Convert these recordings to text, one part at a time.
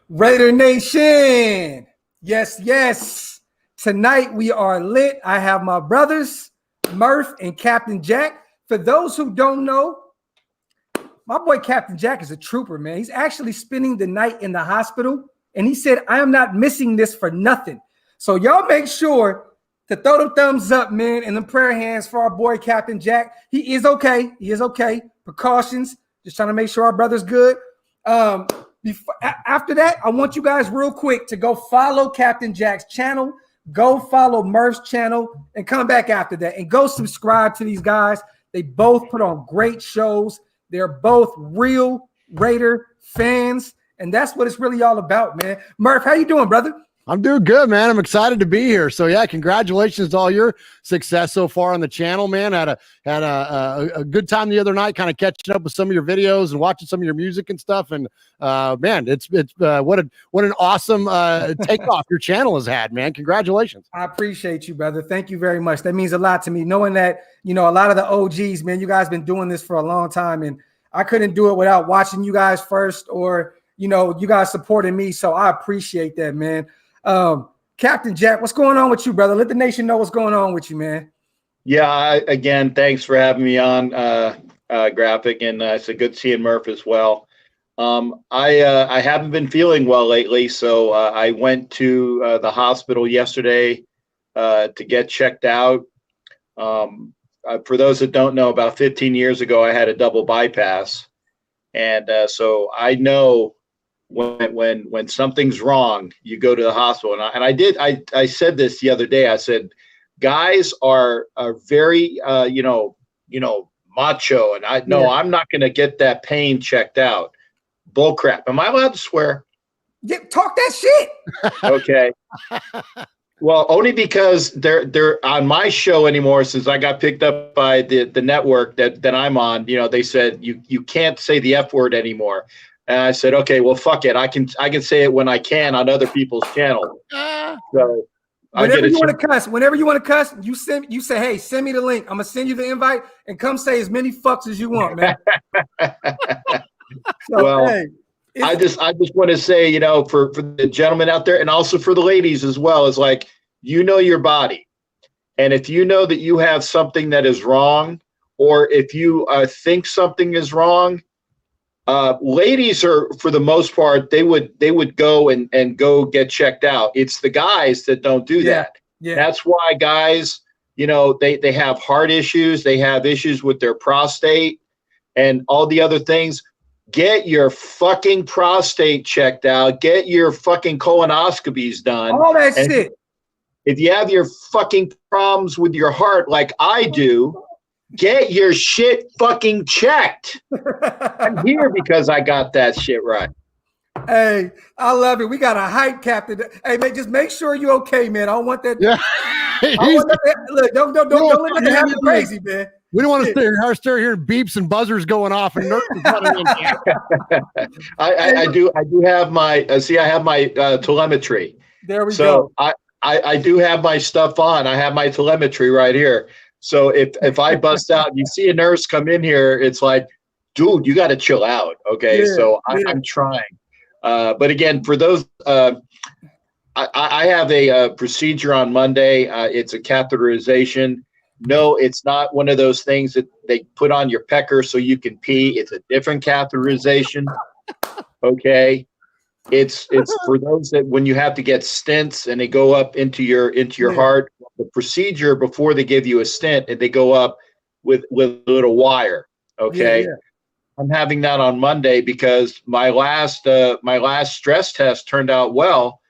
Raider Nation. Yes, yes. Tonight we are lit. I have my brothers, Murf and Captain Jack. For those who don't know, my boy Captain Jack is a trooper, man. He's actually spending the night in the hospital. And he said, I am not missing this for nothing. So y'all make sure to throw them thumbs up, man, and them prayer hands for our boy Captain Jack. He is okay. He is okay. Precautions. Just trying to make sure our brother's good. After that, I want you guys real quick to go follow Captain Jack's channel, go follow Murph's channel, and come back after that and go subscribe to these guys. They both put on great shows. They're both real Raider fans, and that's what it's really all about, man. Murf, how you doing, brother? I'm doing good, man. I'm excited to be here. So yeah, congratulations to all your success so far on the channel, man. Had a good time the other night, kind of catching up with some of your videos and watching some of your music and stuff. And man, it's what an awesome takeoff your channel has had, man. Congratulations. I appreciate you, brother. Thank you very much. That means a lot to me, knowing that, you know, a lot of the OGs, man, you guys been doing this for a long time, and I couldn't do it without watching you guys first, or, you know, you guys supporting me. So I appreciate that, man. Captain Jack, what's going on with you, brother? Let the nation know what's going on with you, man. Yeah, again, thanks for having me on, Graphk, and it's a good seeing Murf as well. I haven't been feeling well lately, so I went to the hospital yesterday to get checked out. For those that don't know, about 15 years ago, I had a double bypass, and so I know when something's wrong, you go to the hospital. And I said this the other day. I said, guys are very macho, and I'm not going to get that pain checked out. Bull crap. Am I allowed to swear? Yeah, talk that shit. Okay. Well, only because they're on my show anymore, since I got picked up by the network that I'm on. You know, they said you can't say the F word anymore. And I said, okay, well, fuck it. I can say it when I can on other people's channels. So whenever you want to cuss, you say, hey, send me the link. I'm gonna send you the invite, and come say as many fucks as you want, man. So, well, hey, I just want to say, you know, for the gentlemen out there, and also for the ladies as well, is like, you know your body, and if you know that you have something that is wrong, or if you think something is wrong. Ladies are, for the most part, they would go and go get checked out. It's the guys that don't do that. Yeah. That's why guys, you know, they have heart issues, they have issues with their prostate and all the other things. Get your fucking prostate checked out. Get your fucking colonoscopies done. All that shit. If you have your fucking problems with your heart like I do, get your shit fucking checked. I'm here because I got that shit right. Hey, I love it. We got a hype captain. Hey, man, just make sure you're okay, man. I don't want that. Yeah. Look, don't let that happen crazy, man. We don't want to start hearing beeps and buzzers going off and nurses running in. I do have my I have my telemetry. There we go. So I do have my stuff on. I have my telemetry right here. So if I bust out, you see a nurse come in here, it's like, dude, you got to chill out. Okay. Yeah, so I'm trying. But again, for those, I have a procedure on Monday. It's a catheterization. No, it's not one of those things that they put on your pecker so you can pee. It's a different catheterization. Okay. It's for those that when you have to get stents and they go up into your heart. The procedure before they give you a stent, and they go up with a little wire. Okay. Yeah. I'm having that on Monday because my last stress test turned out well,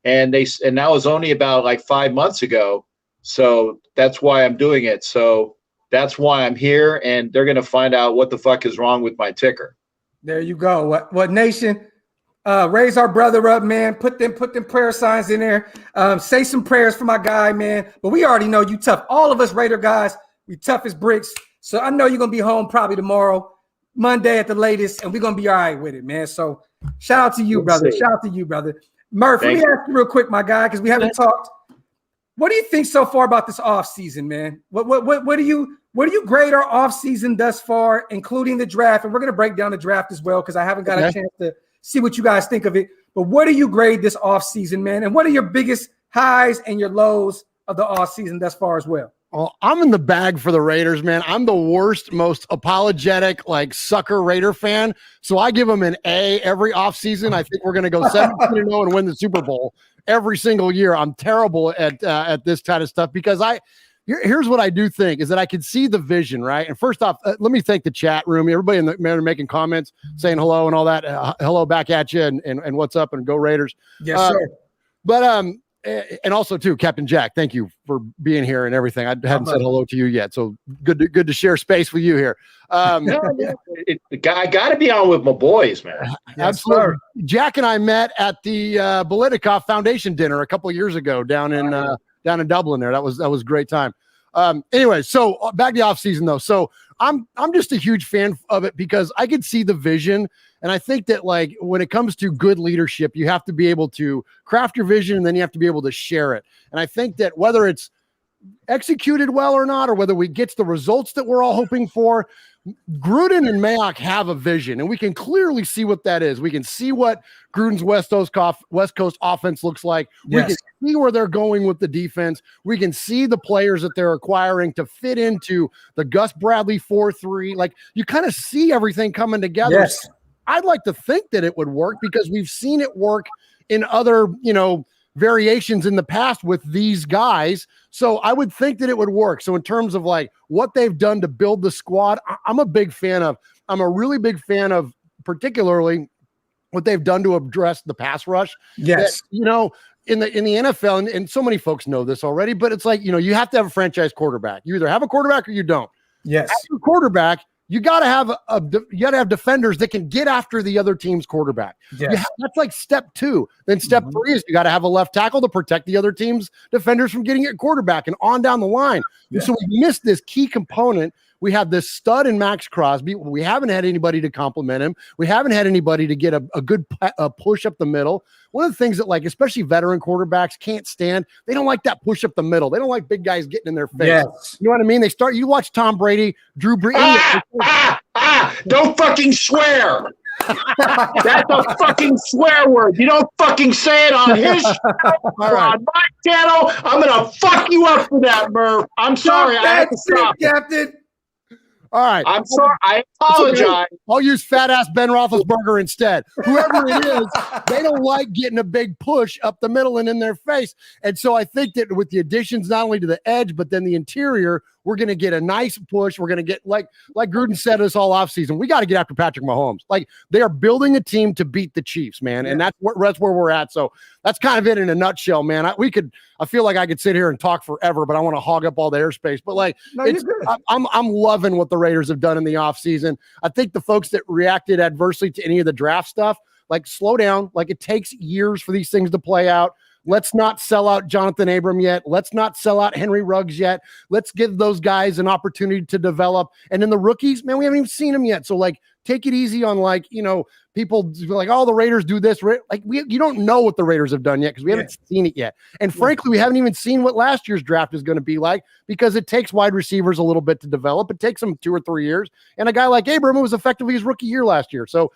and that was only about like 5 months ago. So that's why I'm doing it. So that's why I'm here, and they're gonna find out what the fuck is wrong with my ticker. There you go. What nation? Raise our brother up, man. Put them prayer signs in there. Say some prayers for my guy, man. But we already know you tough. All of us Raider guys, we tough as bricks. So I know you're gonna be home probably tomorrow, Monday at the latest, and we're gonna be all right with it, man. So shout out to you, brother. Shout out to you, brother. Murf, let me ask you real quick, my guy, because we haven't talked. What do you think so far about this offseason, man? What do you grade our offseason thus far, including the draft? And we're gonna break down the draft as well, because I haven't got a chance to see what you guys think of it. But what do you grade this offseason, man? And what are your biggest highs and your lows of the offseason thus far as well? Well, I'm in the bag for the Raiders, man. I'm the worst, most apologetic, like sucker Raider fan. So I give them an A every offseason. I think we're going to go 17-0 and win the Super Bowl every single year. I'm terrible at this kind of stuff because here's what I do think is that I can see the vision, right? And first off, let me thank the chat room. Everybody in the man making comments, saying hello and all that. Hello back at you and what's up and go Raiders. Yes, sir. But and also too, Captain Jack, thank you for being here and everything. I hadn't said hello to you yet, so good to share space with you here. I got to be on with my boys, man. Absolutely. Jack and I met at the Politikoff Foundation dinner a couple of years ago down in Dublin. There, that was a great time. Anyway, so back to the offseason though. So I'm just a huge fan of it because I could see the vision. And I think that like when it comes to good leadership, you have to be able to craft your vision and then you have to be able to share it. And I think that whether it's executed well or not, or whether we get the results that we're all hoping for, Gruden and Mayock have a vision, and we can clearly see what that is. We can see what Gruden's West Coast offense looks like. We can see where they're going with the defense. We can see the players that they're acquiring to fit into the Gus Bradley 4-3. Like you kind of see everything coming together. Yes. I'd like to think that it would work because we've seen it work in other, variations in the past with these guys. So I would think that it would work. So in terms of like what they've done to build the squad, I'm a really big fan of particularly what they've done to address the pass rush. Yes. That, in the NFL, and so many folks know this already, but it's like, you have to have a franchise quarterback. You either have a quarterback or you don't. Yes. As a quarterback, you got to have defenders that can get after the other team's quarterback. Yes. That's like step 2. Then step 3 is you got to have a left tackle to protect the other team's defenders from getting at quarterback and on down the line. Yeah. So we missed this key component. We have this stud in Max Crosby. We haven't had anybody to compliment him. We haven't had anybody to get a good push up the middle. One of the things that, like, especially veteran quarterbacks can't stand, they don't like that push up the middle. They don't like big guys getting in their face. Yes. You know what I mean? You watch Tom Brady, Drew Brees. Don't fucking swear. That's a fucking swear word. You don't fucking say it on his show, on my channel. I'm going to fuck you up for that, Murf. I'm sorry. I have to stop. Captain. All right. I'm sorry. I apologize. I'll use fat ass Ben Roethlisberger instead. Whoever it is, they don't like getting a big push up the middle and in their face. And so I think that with the additions, not only to the edge, but then the interior, we're going to get a nice push. We're going to get, like Gruden said us all offseason, we got to get after Patrick Mahomes. Like, they are building a team to beat the Chiefs, man. And that's where we're at. So that's kind of it in a nutshell, man. I feel like I could sit here and talk forever, but I want to hog up all the airspace. But I'm loving what the Raiders have done in the offseason. I think the folks that reacted adversely to any of the draft stuff, like, slow down. Like, it takes years for these things to play out. Let's not sell out Jonathan Abram yet. Let's not sell out Henry Ruggs yet. Let's give those guys an opportunity to develop. And then the rookies, man, we haven't even seen them yet. So, like, take it easy on, like, people like, oh, the Raiders do this. Like, you don't know what the Raiders have done yet because we haven't seen it yet. And frankly, we haven't even seen what last year's draft is going to be like because it takes wide receivers a little bit to develop. It takes them 2 or 3 years. And a guy like Abram was effectively his rookie year last year. So,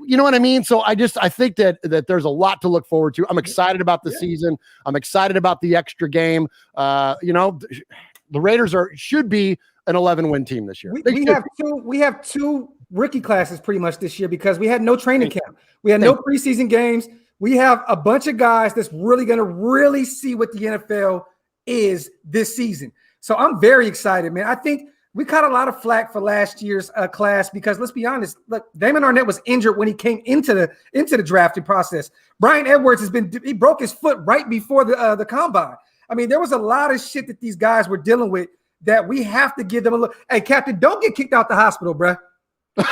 you know what I mean? So I think that there's a lot to look forward to. I'm excited about the season. I'm excited about the extra game. The Raiders should be an 11-win team this year. We have two rookie classes pretty much this year because we had no training camp. We had no preseason games. We have a bunch of guys that's really going to really see what the NFL is this season. So I'm very excited, man. I think we caught a lot of flack for last year's class because, let's be honest, look, Damon Arnett was injured when he came into the drafting process. Brian Edwards he broke his foot right before the combine. I mean, there was a lot of shit that these guys were dealing with that we have to give them a look. Hey, Captain, don't get kicked out the hospital, bruh.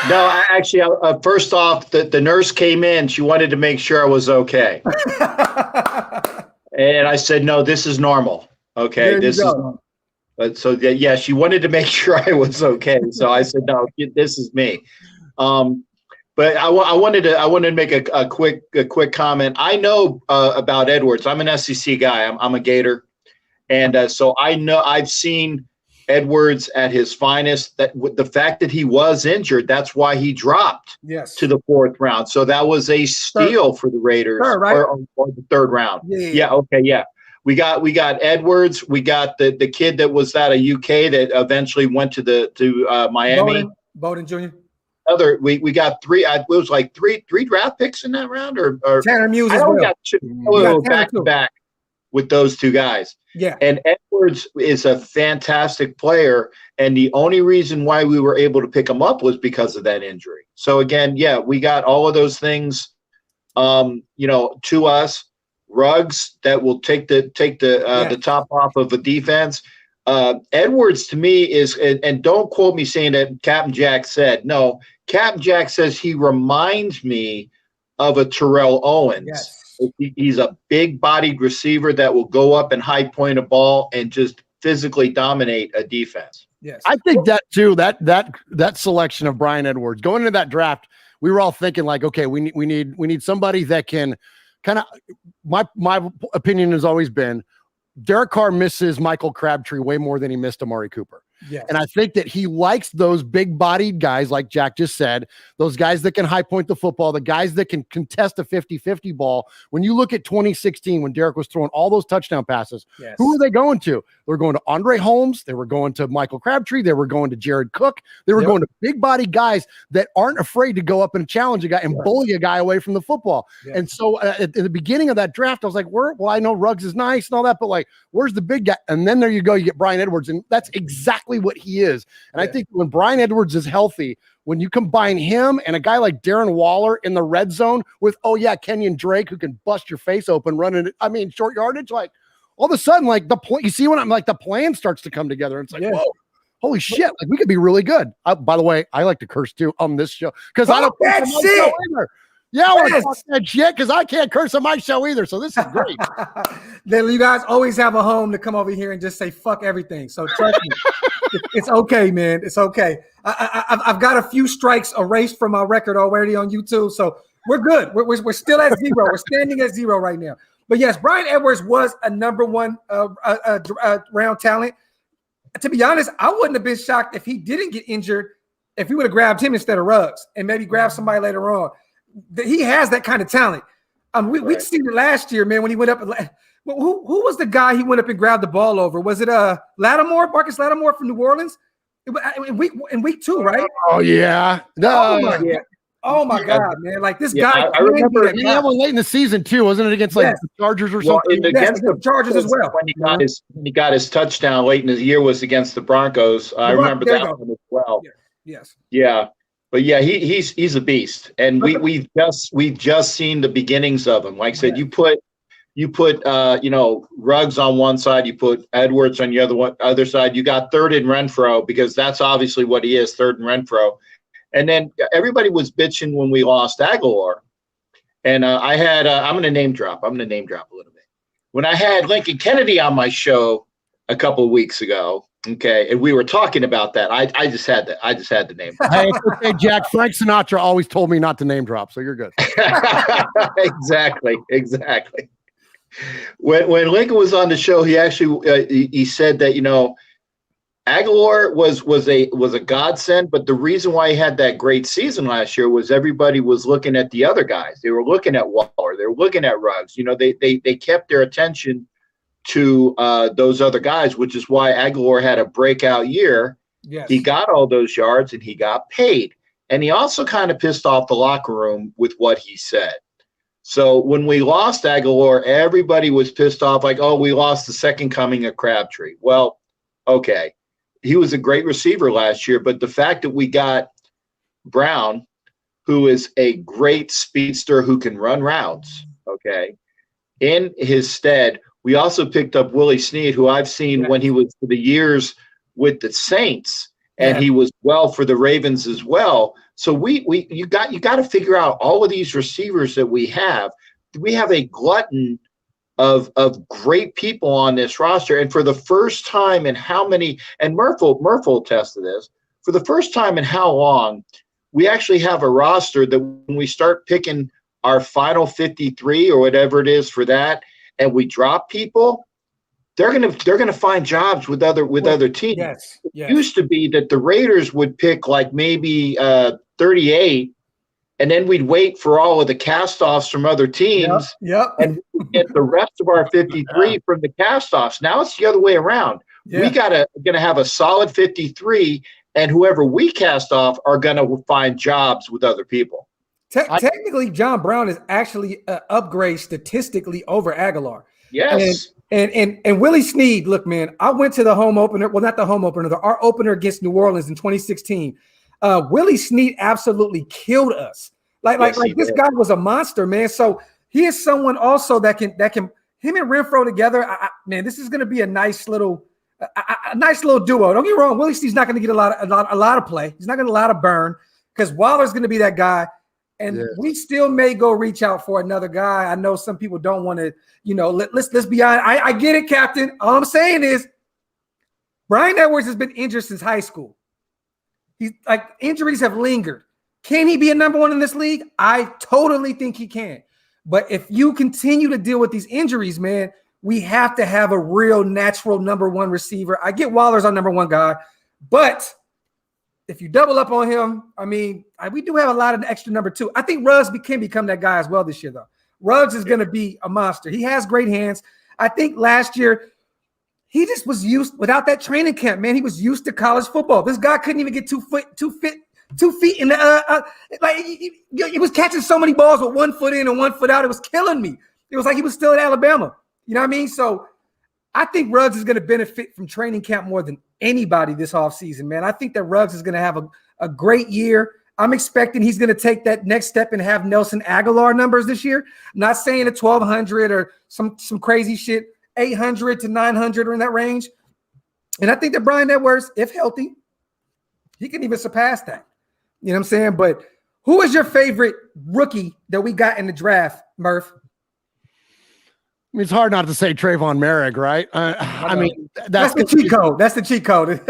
No, first off, the nurse came in. She wanted to make sure I was okay. And I said, no, this is normal. Okay, this is. But so she wanted to make sure I was okay. So I said, no, this is me. But I wanted to make a quick comment. I know about Edwards. I'm an SEC guy. I'm a Gator, and so I know I've seen Edwards at his finest. That the fact that he was injured, that's why he dropped to the 4th round. So that was a steal for the Raiders, right? or the 3rd round. Yeah. Okay. Yeah. We got Edwards. We got the kid that was out of UK that eventually went to Miami. Bowden Jr. We got 3. It was like three draft picks in that round, or Tanner Muse I as know well. we got 2 back to back with those 2 guys. Yeah. And Edwards is a fantastic player, and the only reason why we were able to pick him up was because of that injury. So again, yeah, we got all of those things, to us. Ruggs that will take the top off of a defense. Edwards to me is, and don't quote me saying that Captain Jack said. No, Captain Jack says he reminds me of a Terrell Owens. Yes. He's a big-bodied receiver that will go up and high point a ball and just physically dominate a defense. Yes, I think that too. That selection of Bryan Edwards going into that draft, we were all thinking like, okay, we need somebody that can kind of. My opinion has always been, Derek Carr misses Michael Crabtree way more than he missed Amari Cooper. Yes. And I think that he likes those big-bodied guys, like Jack just said, those guys that can high point the football, the guys that can contest a 50-50 ball. When you look at 2016, when Derek was throwing all those touchdown passes, who were they going to? They were going to Andre Holmes. They were going to Michael Crabtree. They were going to Jared Cook. They were going to big-bodied guys that aren't afraid to go up and challenge a guy and bully a guy away from the football. Yeah. And so at the beginning of that draft, I was like, well, I know Ruggs is nice and all that, but like, where's the big guy? And then there you go, you get Bryan Edwards, and that's exactly what he is. And I think when Bryan Edwards is healthy, when you combine him and a guy like Darren Waller in the red zone with, Kenyon Drake, who can bust your face open running, short yardage, like all of a sudden, like you see when I'm like, the plan starts to come together. And it's like, whoa, holy shit. Like we could be really good. By the way, I like to curse too on this show because I don't curse on my show either. Yeah, I want to talk that shit because I can't curse on my show either. So this is great. Then you guys always have a home to come over here and just say fuck everything. So trust me, it's okay, man. It's okay. I've got a few strikes erased from my record already on YouTube, so we're good. We're still at 0. We're standing at 0 right now. But yes, Bryan Edwards was a number 1 round talent. To be honest, I wouldn't have been shocked if he didn't get injured, if we would have grabbed him instead of Ruggs and maybe grabbed somebody later on. He has that kind of talent. We'd seen it last year, man, when he went up. Who was the guy he went up and grabbed the ball over? Was it Lattimore, Marcus Lattimore from New Orleans? In week 2, right? Oh, yeah. No. Oh, my God, man. Like this guy. I remember that one late in the season, too. Wasn't it against the Chargers or something? Against the Chargers as well. When he got his touchdown late in the year was against the Broncos. I remember that one as well. Yes. Yeah. But yeah, he's a beast, and we've just seen the beginnings of him. Like I said, you put Ruggs on one side, you put Edwards on the other side. You got third and Renfro because that's obviously what he is, third and Renfro. And then everybody was bitching when we lost Aguilar, and I had I'm going to name drop a little bit. When I had Lincoln Kennedy on my show a couple of weeks ago. Okay, and we were talking about that. I just had to name drop. Hey, it's okay, Jack. Frank Sinatra always told me not to name drop, so you're good. Exactly. When Lincoln was on the show, he actually he said that Aguilar was a godsend, but the reason why he had that great season last year was everybody was looking at the other guys. They were looking at Waller. They were looking at Ruggs. They kept their attention to those other guys, which is why Aguilar had a breakout year. Yes. He got all those yards and he got paid. And he also kind of pissed off the locker room with what he said. So when we lost Aguilar, everybody was pissed off like, oh, we lost the second coming of Crabtree. Well, okay. He was a great receiver last year, but the fact that we got Brown, who is a great speedster who can run routes, okay, in his stead. We also picked up Willie Snead, who I've seen when he was for the years with the Saints, and he was well for the Ravens as well. So you got to figure out all of these receivers that we have. We have a glutton of great people on this roster, and for the first time in how many? And Murf will attest to this. For the first time in how long, we actually have a roster that when we start picking our final 53 or whatever it is for that. And we drop people, they're gonna find jobs with other teams. Yes. It used to be that the Raiders would pick like maybe 38, and then we'd wait for all of the cast-offs from other teams. Yep. And we'd get the rest of our 53 from the cast-offs. Now it's the other way around. Yeah. We gonna have a solid 53, and whoever we cast off are gonna find jobs with other people. Technically, John Brown is actually an upgrade statistically over Aguilar. Yes. And Willie Snead, look, man, I went to the home opener. Well, not the home opener, our opener against New Orleans in 2016. Willie Snead absolutely killed us. Like this guy was a monster, man. So he is someone also that can him and Renfro together. Man, this is going to be a nice little duo. Don't get me wrong, Willie Snead's not going to get a lot of play. He's not going to get a lot of burn because Waller's going to be that guy. And we still may go reach out for another guy. I know some people don't want to, let's be honest. I get it, Captain. All I'm saying is Brian Edwards has been injured since high school. He's like injuries have lingered. Can he be a number one in this league? I totally think he can. But if you continue to deal with these injuries, man, we have to have a real natural number one receiver. I get Waller's our number one guy, but if you double up on him, I mean, we do have a lot of extra number two. I think Ruggs can become that guy as well this year, though. Ruggs is going to be a monster. He has great hands. I think last year he just was used without that training camp, man. He was used to college football. This guy couldn't even get 2 feet in the he was catching so many balls with 1 foot in and 1 foot out. It was killing me. It was like he was still at Alabama. You know what I mean? So I think Ruggs is going to benefit from training camp more than anybody this offseason, man. I think that Ruggs is going to have a great year. I'm expecting he's going to take that next step and have Nelson Aguilar numbers this year. I'm not saying a 1,200 or some crazy shit, 800 to 900 or in that range. And I think that Brian Edwards, if healthy, he can even surpass that. You know what I'm saying? But who is your favorite rookie that we got in the draft, Murf? I mean, it's hard not to say Trayvon Merrick, right? I mean, that's the cheat code. That's the cheat code.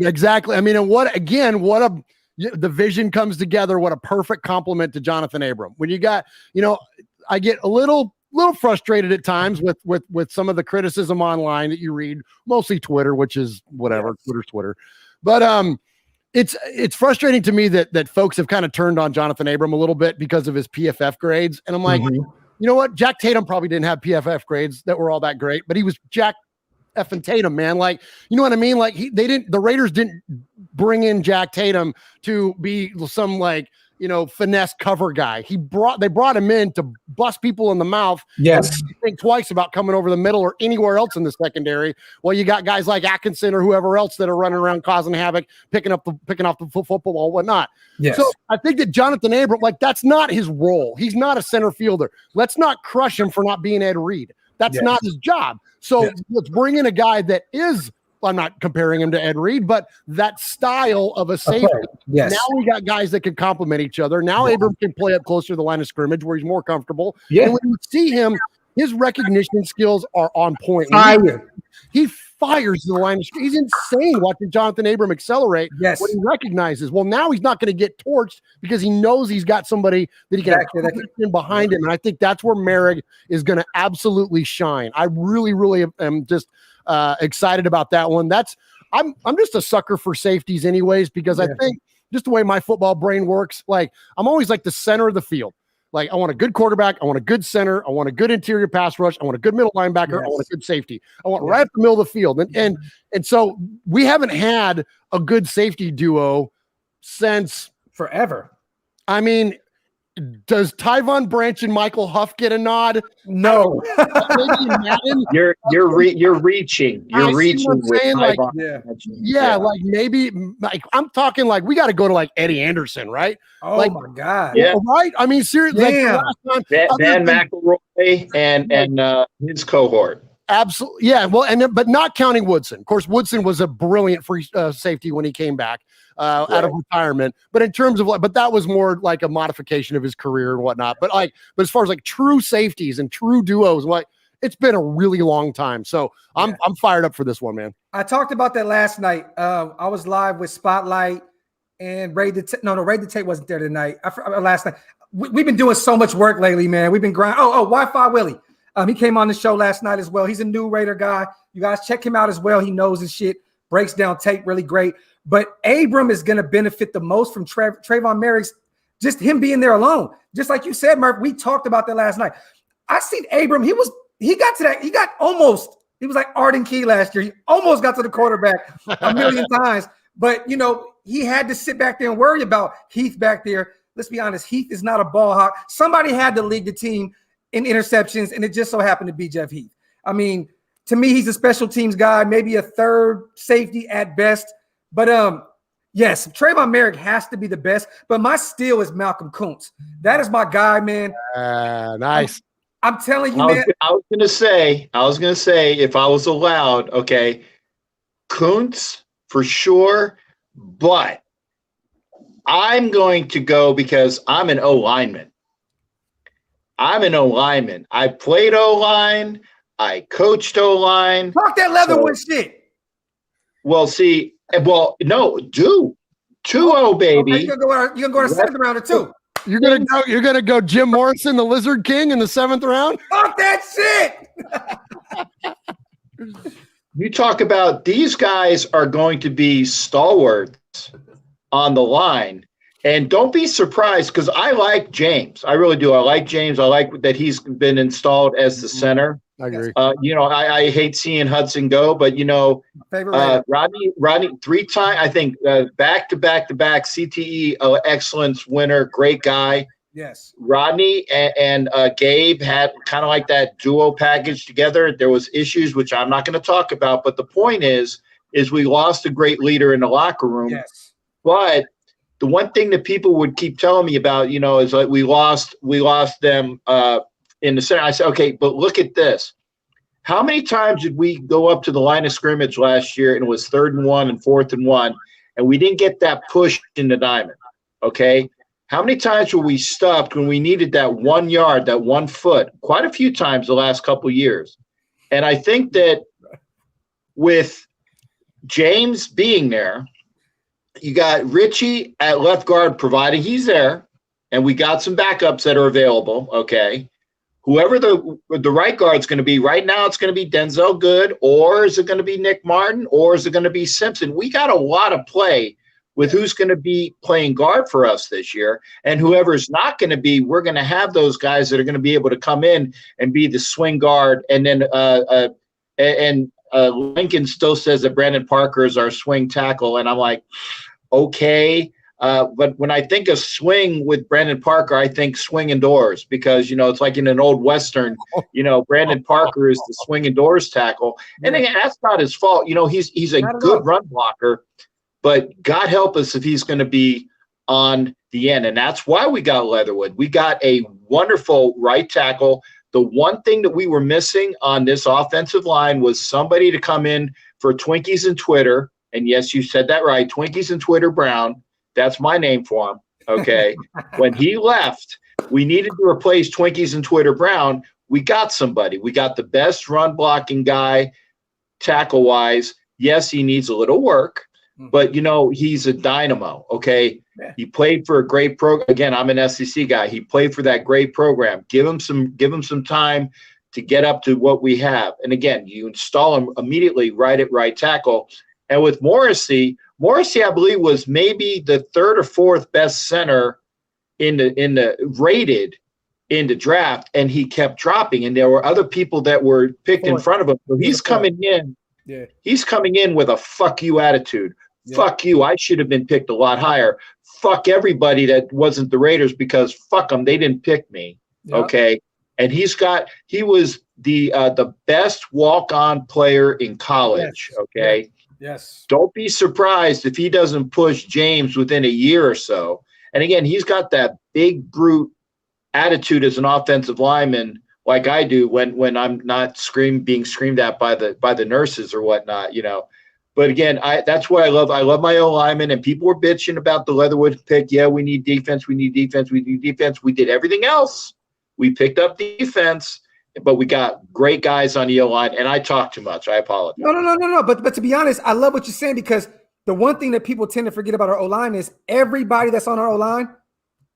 Exactly. I mean, and the vision comes together. What a perfect compliment to Jonathan Abram. When you got, I get a little frustrated at times with some of the criticism online that you read, mostly Twitter, which is whatever. Yes. Twitter's Twitter. But it's frustrating to me that folks have kind of turned on Jonathan Abram a little bit because of his PFF grades. And I'm like, you know what? Jack Tatum probably didn't have PFF grades that were all that great, but he was Jack effing Tatum, man. Like, you know what I mean? Like the Raiders didn't bring in Jack Tatum to be some finesse cover guy. They brought him in to bust people in the mouth. Yes. Think twice about coming over the middle or anywhere else in the secondary. Well, you got guys like Atkinson or whoever else that are running around causing havoc, picking off the football, whatnot. Yes. So I think that Jonathan Abram, that's not his role. He's not a center fielder. Let's not crush him for not being Ed Reed. That's not his job. So let's bring in a guy that is, I'm not comparing him to Ed Reed, but that style of a safety. Yes. Now we got guys that can complement each other. Now Abram can play up closer to the line of scrimmage where he's more comfortable. Yeah. And when you see him, his recognition skills are on point. He fires the line of scrimmage. He's insane watching Jonathan Abram accelerate when he recognizes. Well, now he's not going to get torched because he knows he's got somebody that he can have behind him. And I think that's where Merrick is going to absolutely shine. I really, really am just excited about that one. I'm just a sucker for safeties anyways, because I think just the way my football brain works, I'm always the center of the field. I want a good quarterback. I want a good center. I want a good interior pass rush. I want a good middle linebacker. I want a good safety. I want right up the middle of the field. And so we haven't had a good safety duo since forever. I mean, does Tyvon Branch and Michael Huff get a nod? No. You're reaching. You're reaching with Tyvon. Maybe I'm talking we got to go to Eddie Anderson, right? Oh my God. Yeah. Right? I mean, seriously. Dan McElroy and his cohort. Absolutely. Yeah. Well, but not counting Woodson. Of course, Woodson was a brilliant free safety when he came back out of retirement. But in terms of but that was more a modification of his career and whatnot. But as far as true safeties and true duos, it's been a really long time. So I'm fired up for this one, man. I talked about that last night. I was live with Spotlight and Ray the Tate wasn't there tonight. Last night. We've been doing so much work lately, man. We've been grinding. Wi-Fi Willie. He came on the show last night as well. He's a new Raider guy. You guys check him out as well. He knows his shit, breaks down tape really great. But Abram is going to benefit the most from Trayvon Merrick's, just him being there alone. Just like you said, Murf, we talked about that last night. I seen Abram. He was like Arden Key last year. He almost got to the quarterback a million times. But, he had to sit back there and worry about Heath back there. Let's be honest, Heath is not a ball hawk. Somebody had to lead the team in interceptions, and it just so happened to be Jeff Heath. I mean, to me, he's a special teams guy, maybe a third safety at best. But, yes, Trayvon Merrick has to be the best. But my steal is Malcolm Kuntz. That is my guy, man. Nice. I'm telling you, man. I was gonna say, if I was allowed, okay, Kuntz for sure, but I'm going to go because I'm an O lineman. I played O-line. I coached O-line. Talk that Leatherwood shit. Well, no, 2-0, baby. Okay, you're gonna go to the seventh round or two. You're gonna go Jim Morrison, the Lizard King, in the 7th round. Talk that shit. You talk about these guys are going to be stalwarts on the line, and don't be surprised because I like James. I really do. I like James. I like that he's been installed as the center. I agree. I hate seeing Hudson go, but Rodney 3-time, I think back-to-back CTE excellence winner, great guy. Yes. Rodney and Gabe had kind of like that duo package together. There was issues which I'm not going to talk about, but the point is we lost a great leader in the locker room. Yes. But the one thing that people would keep telling me about, is like we lost them in the center. I said, okay, but look at this. How many times did we go up to the line of scrimmage last year and it was 3rd and 1 and 4th and 1, and we didn't get that push in the diamond? Okay. How many times were we stuffed when we needed that 1 yard, that 1 foot? Quite a few times the last couple of years. And I think that with James being there, you got Richie at left guard, providing he's there, and we got some backups that are available. Okay. Whoever the right guard's going to be right now, it's going to be Denzel Good, or is it going to be Nick Martin, or is it going to be Simpson? We got a lot of play with who's going to be playing guard for us this year, and whoever's not going to be, we're going to have those guys that are going to be able to come in and be the swing guard. And then Lincoln still says that Brandon Parker is our swing tackle, and I'm like, okay. But when I think of swing with Brandon Parker, I think swing indoors because, it's like in an old Western, Brandon Parker is the swing indoors tackle. And again, that's not his fault. He's a good run blocker, but God help us if he's going to be on the end. And that's why we got Leatherwood. We got a wonderful right tackle. The one thing that we were missing on this offensive line was somebody to come in for Twinkies and Twitter. And yes, you said that right. Twinkies and Twitter Brown. That's my name for him. Okay. When he left, we needed to replace Twinkies and Twitter Brown. We got somebody. We got the best run blocking guy, tackle wise. Yes, he needs a little work, but he's a dynamo. Okay. Yeah. He played for a great program. Again, I'm an SEC guy. He played for that great program. Give him some time to get up to what we have. And again, you install him immediately right at right tackle. And with Morrissey, I believe, was maybe the 3rd or 4th best center in the rated in the draft, and he kept dropping. And there were other people that were picked in front of him. So he's coming in. Yeah. He's coming in with a fuck you attitude. Yeah. Fuck you. I should have been picked a lot higher. Fuck everybody that wasn't the Raiders because fuck them. They didn't pick me. Yeah. Okay. And he was the best walk-on player in college. Yes. Okay. Yeah. Yes. Don't be surprised if he doesn't push James within a year or so. And again, he's got that big brute attitude as an offensive lineman, like I do when I'm not being screamed at by the nurses or whatnot, But again, that's what I love. I love my own linemen, and people were bitching about the Leatherwood pick. Yeah, we need defense. We need defense. We need defense. We did everything else. We picked up defense. But we got great guys on the O-line, and I talk too much. I apologize. No. But to be honest, I love what you're saying because the one thing that people tend to forget about our O-line is everybody that's on our O-line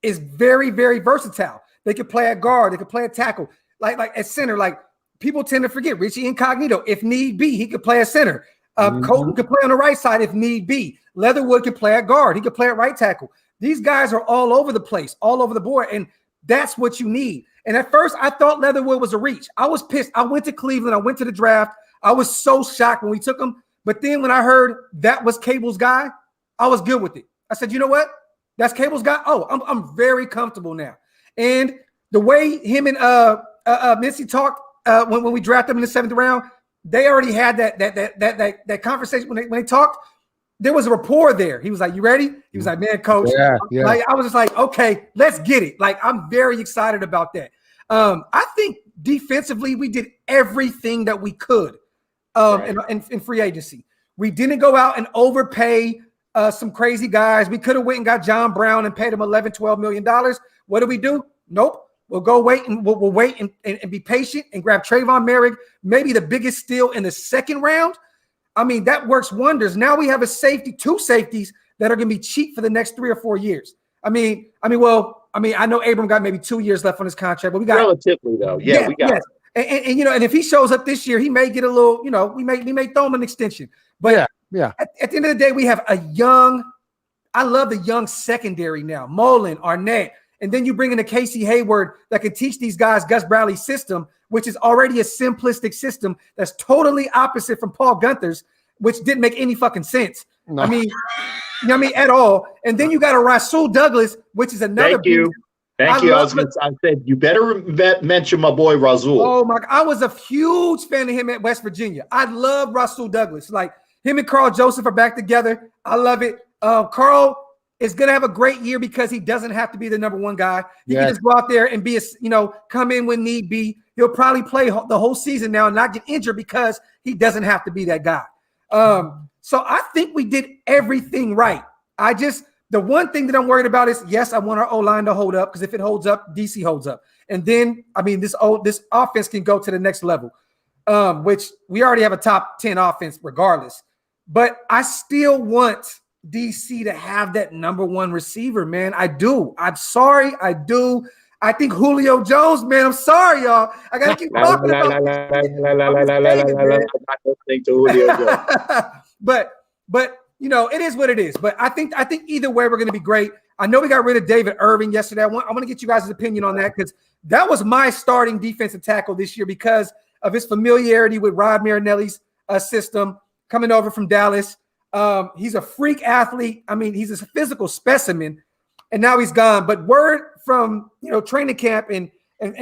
is very, very versatile. They could play at guard. They could play at tackle. Like at center. Like people tend to forget Richie Incognito. If need be, he could play at center. Colton could play on the right side if need be. Leatherwood could play at guard. He could play at right tackle. These guys are all over the place, all over the board, and that's what you need. And at first, I thought Leatherwood was a reach. I was pissed. I went to Cleveland. I went to the draft. I was so shocked when we took him. But then when I heard that was Cable's guy, I was good with it. I said, you know what? That's Cable's guy. Oh, I'm very comfortable now. And the way him and Missy talked when we drafted him in the 7th round, they already had that conversation when they talked. There was a rapport there. He was like, you ready? He was like, man, coach. Yeah. Like, I was just like, okay, let's get it. Like, I'm very excited about that. I think defensively, we did everything that we could in free agency. We didn't go out and overpay some crazy guys. We could have went and got John Brown and paid him $11-12 million. What do we do? Nope. We'll go wait and we'll wait and be patient and grab Trayvon Merrick, maybe the biggest steal in the 2nd round. I mean, that works wonders. Now we have two safeties that are going to be cheap for the next 3 or 4 years. I know Abram got maybe 2 years left on his contract, but we got relatively though. Yeah, we got it. And and if he shows up this year, he may get a little, we may throw him an extension. But at the end of the day, we have I love the young secondary now. Mullen, Arnett, and then you bring in a Casey Hayward that can teach these guys Gus Bradley's system, which is already a simplistic system that's totally opposite from Paul Gunther's, which didn't make any fucking sense. No. I mean, at all. And then you got a Rasul Douglas, which is another. Thank you. I said you better mention my boy Rasul. Oh my! I was a huge fan of him at West Virginia. I love Rasul Douglas. Like, him and Carl Joseph are back together. I love it. Carl is going to have a great year because he doesn't have to be the number 1 guy. He can just go out there and be come in when need be. He'll probably play the whole season now and not get injured because he doesn't have to be that guy. So I think we did everything right. The one thing that I'm worried about is, yes, I want our O-line to hold up, because if it holds up, DC holds up. And then, this offense can go to the next level, which we already have a top 10 offense regardless. But I still want DC to have that number 1 receiver, man. I do. I'm sorry. I do. I think Julio Jones, man. I'm sorry, y'all. I gotta keep talking about But it is what it is. But I think either way we're gonna be great. I know we got rid of David Irving yesterday. I want to get you guys' opinion on that, because that was my starting defensive tackle this year because of his familiarity with Rod Marinelli's system coming over from Dallas. He's a freak athlete. I mean, he's a physical specimen, and now he's gone. But word from training camp in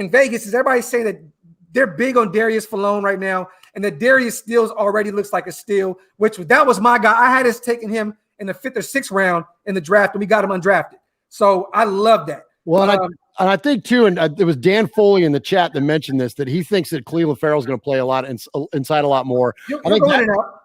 Vegas is everybody's saying that they're big on Darius Falone right now, and that Darius Steele already looks like a steal. That was my guy. I had us taking him in the 5th or 6th round in the draft, and we got him undrafted. So I love that. Well, and I think too, and it was Dan Foley in the chat that mentioned this, that he thinks that Clelin Ferrell's going to play a lot inside a lot more. I think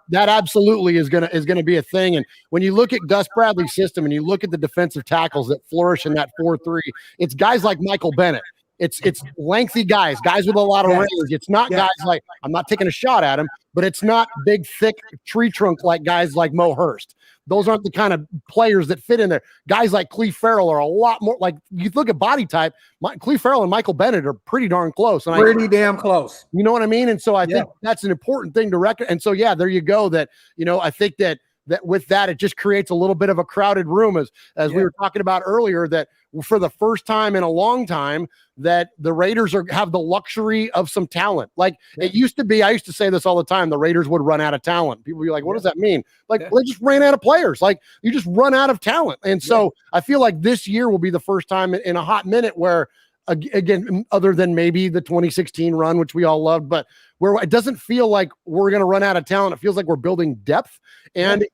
that absolutely is going to be a thing. And when you look at Gus Bradley's system and you look at the defensive tackles that flourish in that 4-3, it's guys like Michael Bennett. It's lengthy guys with a lot of range. It's not guys like, I'm not taking a shot at him, but it's not big, thick tree trunk like guys like Mo Hurst. Those aren't the kind of players that fit in there. Guys like Clelin Ferrell are a lot more, like, you look at body type, Clelin Ferrell and Michael Bennett are pretty darn close. And damn close. You know what I mean? And so I think that's an important thing to reckon. And so, there you go. That, I think that with that, it just creates a little bit of a crowded room, as we were talking about earlier, that for the first time in a long time, that the Raiders have the luxury of some talent. Like it used to be, I used to say this all the time, the Raiders would run out of talent. People would be like, what does that mean? Like, they just ran out of players. Like, you just run out of talent. And so I feel like this year will be the first time in a hot minute where, again, other than maybe the 2016 run, which we all loved, but where it doesn't feel like we're going to run out of talent. It feels like we're building depth. And,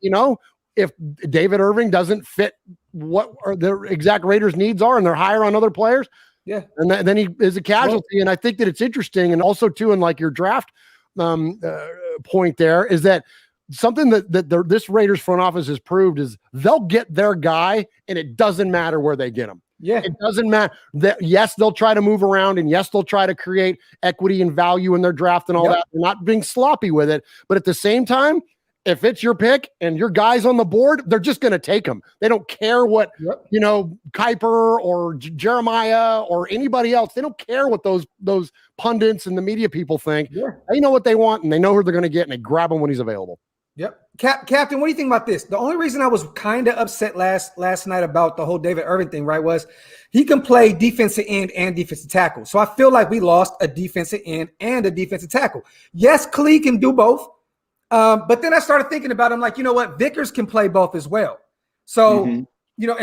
if David Irving doesn't fit what the exact Raiders' needs are, and they're higher on other players, and then he is a casualty. And I think that it's interesting, and also too, in like your draft point there, is that something that this Raiders front office has proved is they'll get their guy, and it doesn't matter where they get him. It doesn't matter. Yes, they'll try to move around, and yes, they'll try to create equity and value in their draft and all that. They're not being sloppy with it, but at the same time, if it's your pick and your guys on the board, they're just going to take them. They don't care what, Kuiper or Jeremiah or anybody else. They don't care what those pundits and the media people think. Yeah. They know what they want and they know who they're going to get, and they grab him when he's available. Yep. Captain, what do you think about this? The only reason I was kind of upset last night about the whole David Irving thing, right, was he can play defensive end and defensive tackle. So I feel like we lost a defensive end and a defensive tackle. Yes, Klee can do both. But then I started thinking about him like, you know what? Vickers can play both as well. So, and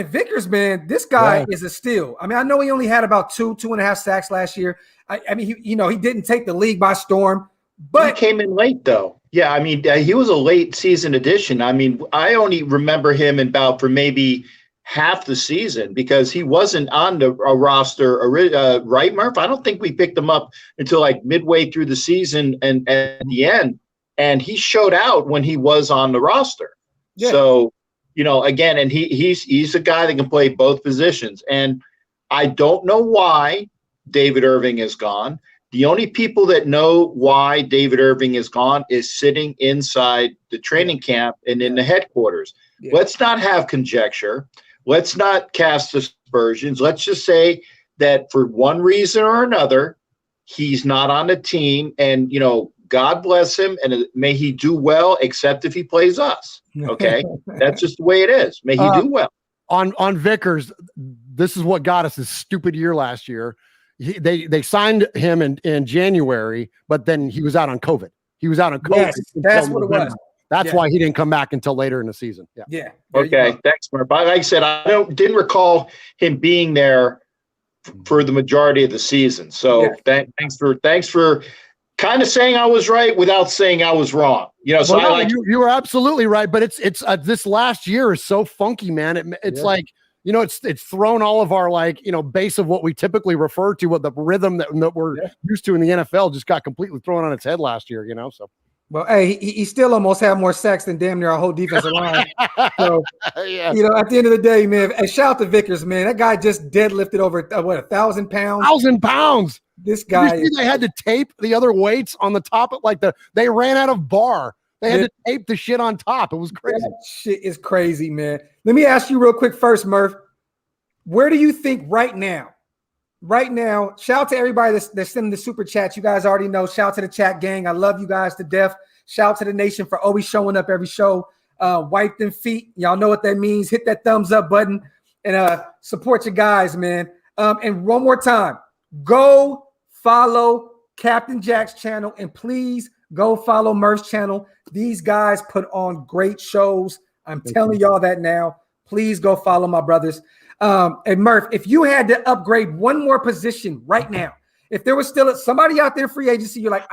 Vickers, man, this guy is a steal. I mean, I know he only had about 2.5 sacks last year. I mean, he didn't take the league by storm. But he came in late, though. Yeah, I mean, he was a late season addition. I mean, I only remember him for maybe half the season because he wasn't on the roster, right, Murf? I don't think we picked him up until like midway through the season and at the end. And he showed out when he was on the roster. Yeah. So, again, and he's a guy that can play both positions. And I don't know why David Irving is gone. The only people that know why David Irving is gone is sitting inside the training camp and in the headquarters. Yeah. Let's not have conjecture. Let's not cast aspersions. Let's just say that for one reason or another, he's not on the team. And, God bless him, and may he do well, except if he plays us. Okay? That's just the way it is. May he do well. On Vickers, this is what got us this stupid year last year. They signed him in January, but then he was out on COVID. He was out on COVID. Yes, that's what it was. That's why he didn't come back until later in the season. Yeah. Okay. Thanks, Murf. Like I said, I didn't recall him being there for the majority of the season. So thanks for kind of saying I was right without saying I was wrong. You were absolutely right, but it's this last year is so funky, man. It's like. It's thrown all of our base of what we typically refer to, what the rhythm that we're used to in the NFL just got completely thrown on its head last year, So, well, hey, he still almost had more sacks than damn near our whole defensive line. So, at the end of the day, man, and shout out to Vickers, man. That guy just deadlifted over 1,000 pounds. 1,000 pounds. This guy. They had to tape the other weights on the top of they ran out of bar. They had to tape the shit on top. It was crazy. That shit is crazy, man. Let me ask you real quick first, Murf. Where do you think right now, shout out to everybody that's sending the super chats. You guys already know. Shout out to the chat gang. I love you guys to death. Shout out to the nation for always showing up every show. Wipe them feet. Y'all know what that means. Hit that thumbs up button and support your guys, man. And one more time, go follow Captain Jack's channel and please go follow Murf's channel. These guys put on great shows. I'm telling y'all that now. Please go follow my brothers. And Murf, if you had to upgrade one more position right now, if there was still somebody out there in free agency, you're like,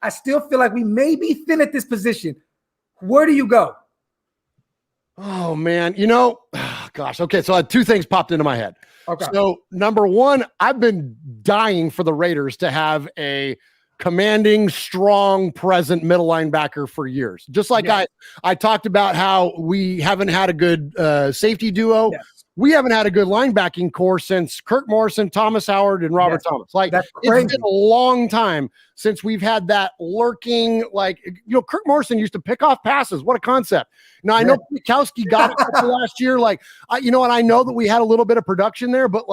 I still feel like we may be thin at this position. Where do you go? Oh, man. Gosh. Okay. So two things popped into my head. Okay. So number one, I've been dying for the Raiders to have a commanding, strong, present middle linebacker for years. Just like I talked about how we haven't had a good safety duo. Yes. We haven't had a good linebacking core since Kirk Morrison, Thomas Howard, and Robert Thomas. It's been a long time since we've had that lurking, Kirk Morrison used to pick off passes. What a concept. Now, I know Kwiatkowski got it last year. And I know that we had a little bit of production there, but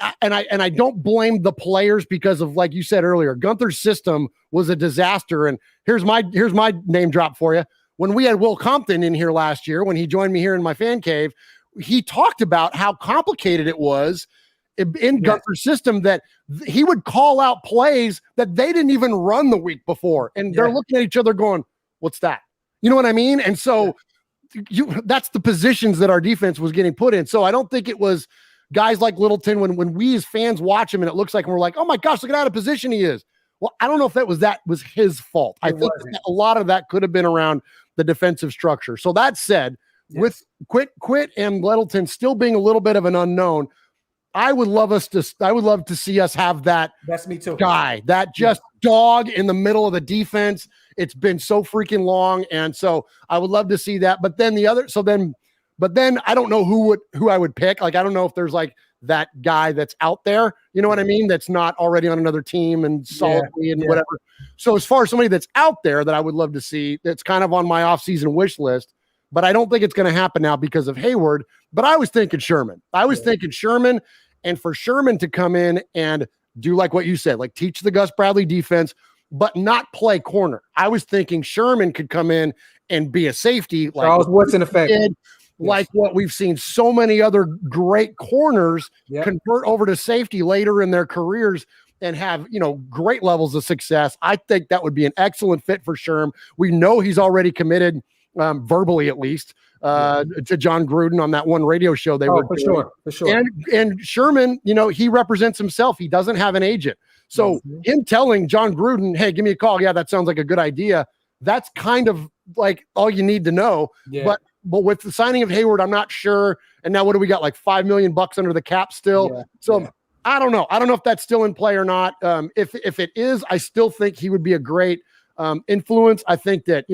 I don't blame the players because of, like you said earlier, Gunther's system was a disaster. And here's my name drop for you. When we had Will Compton in here last year, when he joined me here in my fan cave, he talked about how complicated it was in Gunther's system that he would call out plays that they didn't even run the week before. And they're looking at each other going, what's that? You know what I mean? And so that's the positions that our defense was getting put in. So I don't think it was guys like Littleton when we as fans watch him and it looks like we're like, oh my gosh, look at how out of position he is. Well, I don't know if that was his fault. I think a lot of that could have been around the defensive structure. So that said, with Quit and Littleton still being a little bit of an unknown, I would love to see us have that guy, that dog in the middle of the defense. It's been so freaking long. And so I would love to see that. But then I don't know who I would pick. I don't know if there's that guy that's out there. You know what I mean? That's not already on another team and solidly and whatever. So as far as somebody that's out there that I would love to see, that's kind of on my offseason wish list, but I don't think it's going to happen now because of Hayward. But I was thinking Sherman. And for Sherman to come in and do like what you said, like teach the Gus Bradley defense, but not play corner. I was thinking Sherman could come in and be a safety. Charles Woodson effect. Like what we've seen so many other great corners convert over to safety later in their careers and have, great levels of success. I think that would be an excellent fit for Sherm. We know he's already committed, verbally at least, to John Gruden on that one radio show they were doing. For sure. And Sherman, he represents himself. He doesn't have an agent. So him telling John Gruden, hey, give me a call. Yeah, that sounds like a good idea. That's kind of like all you need to know. Yeah. But with the signing of Hayward, I'm not sure. And now what do we got? Like $5 million under the cap still. Yeah. So I don't know. I don't know if that's still in play or not. If it is, I still think he would be a great influence. I think that,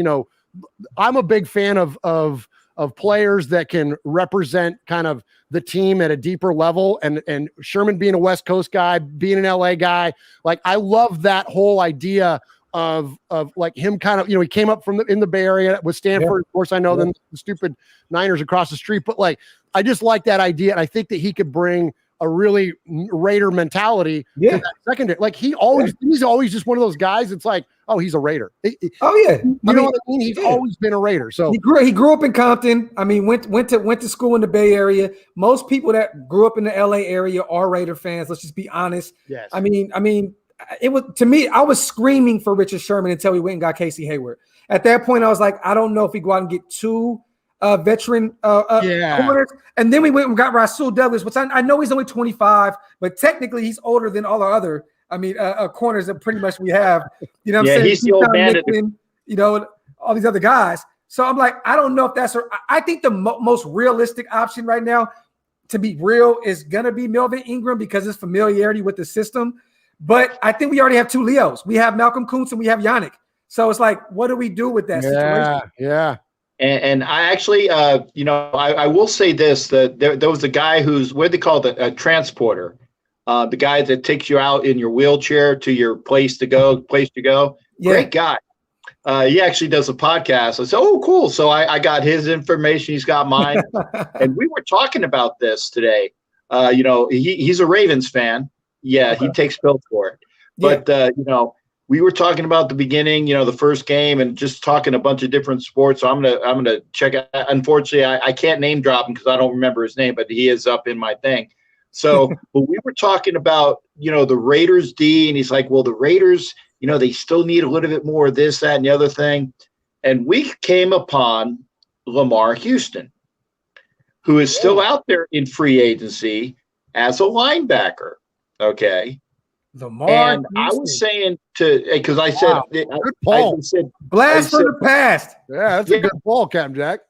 I'm a big fan of players that can represent kind of the team at a deeper level, and Sherman being a West Coast guy, being an LA guy, like I love that whole idea of like him kind of, he came up in the Bay Area with Stanford. Of course, I know them, the stupid Niners across the street, but like, I just like that idea. And I think that he could bring a really Raider mentality to that secondary. Like he's always just one of those guys. It's like, oh, he's a Raider. You know what I mean? He's always been a Raider. So he grew up in Compton. I mean, went to school in the Bay Area. Most people that grew up in the LA area are Raider fans. Let's just be honest. Yes. I mean, it was, to me, I was screaming for Richard Sherman until we went and got Casey Hayward. At that point, I was like, I don't know if we go out and get two veteran corners. And then we went and got Rasul Douglas, which I know he's only 25, but technically he's older than all our other, corners that pretty much we have. You know what I'm saying? He's the old bandit. All these other guys. So I'm like, I don't know if that's I think the most realistic option right now, to be real, is going to be Melvin Ingram because his familiarity with the system. But I think we already have two Leos. We have Malcolm Kuntz and we have Yannick. So it's like, what do we do with that situation? Yeah. And I actually, I will say this, that there was a guy who's, what do they call it, a transporter, the guy that takes you out in your wheelchair to your place to go. Yeah. Great guy. He actually does a podcast. I said, oh, cool. So I got his information. He's got mine. And we were talking about this today. He's a Ravens fan. Yeah, he takes Bill for it. But, we were talking about the beginning, the first game, and just talking a bunch of different sports. So I'm gonna check it. Unfortunately, I can't name drop him because I don't remember his name, but he is up in my thing. So, but we were talking about, the Raiders D, and he's like, well, the Raiders, they still need a little bit more of this, that, and the other thing. And we came upon Lamar Houston, who is still out there in free agency as a linebacker. Okay. And I was saying because I said, I said blast from the past. Yeah, that's a good ball, Captain Jack.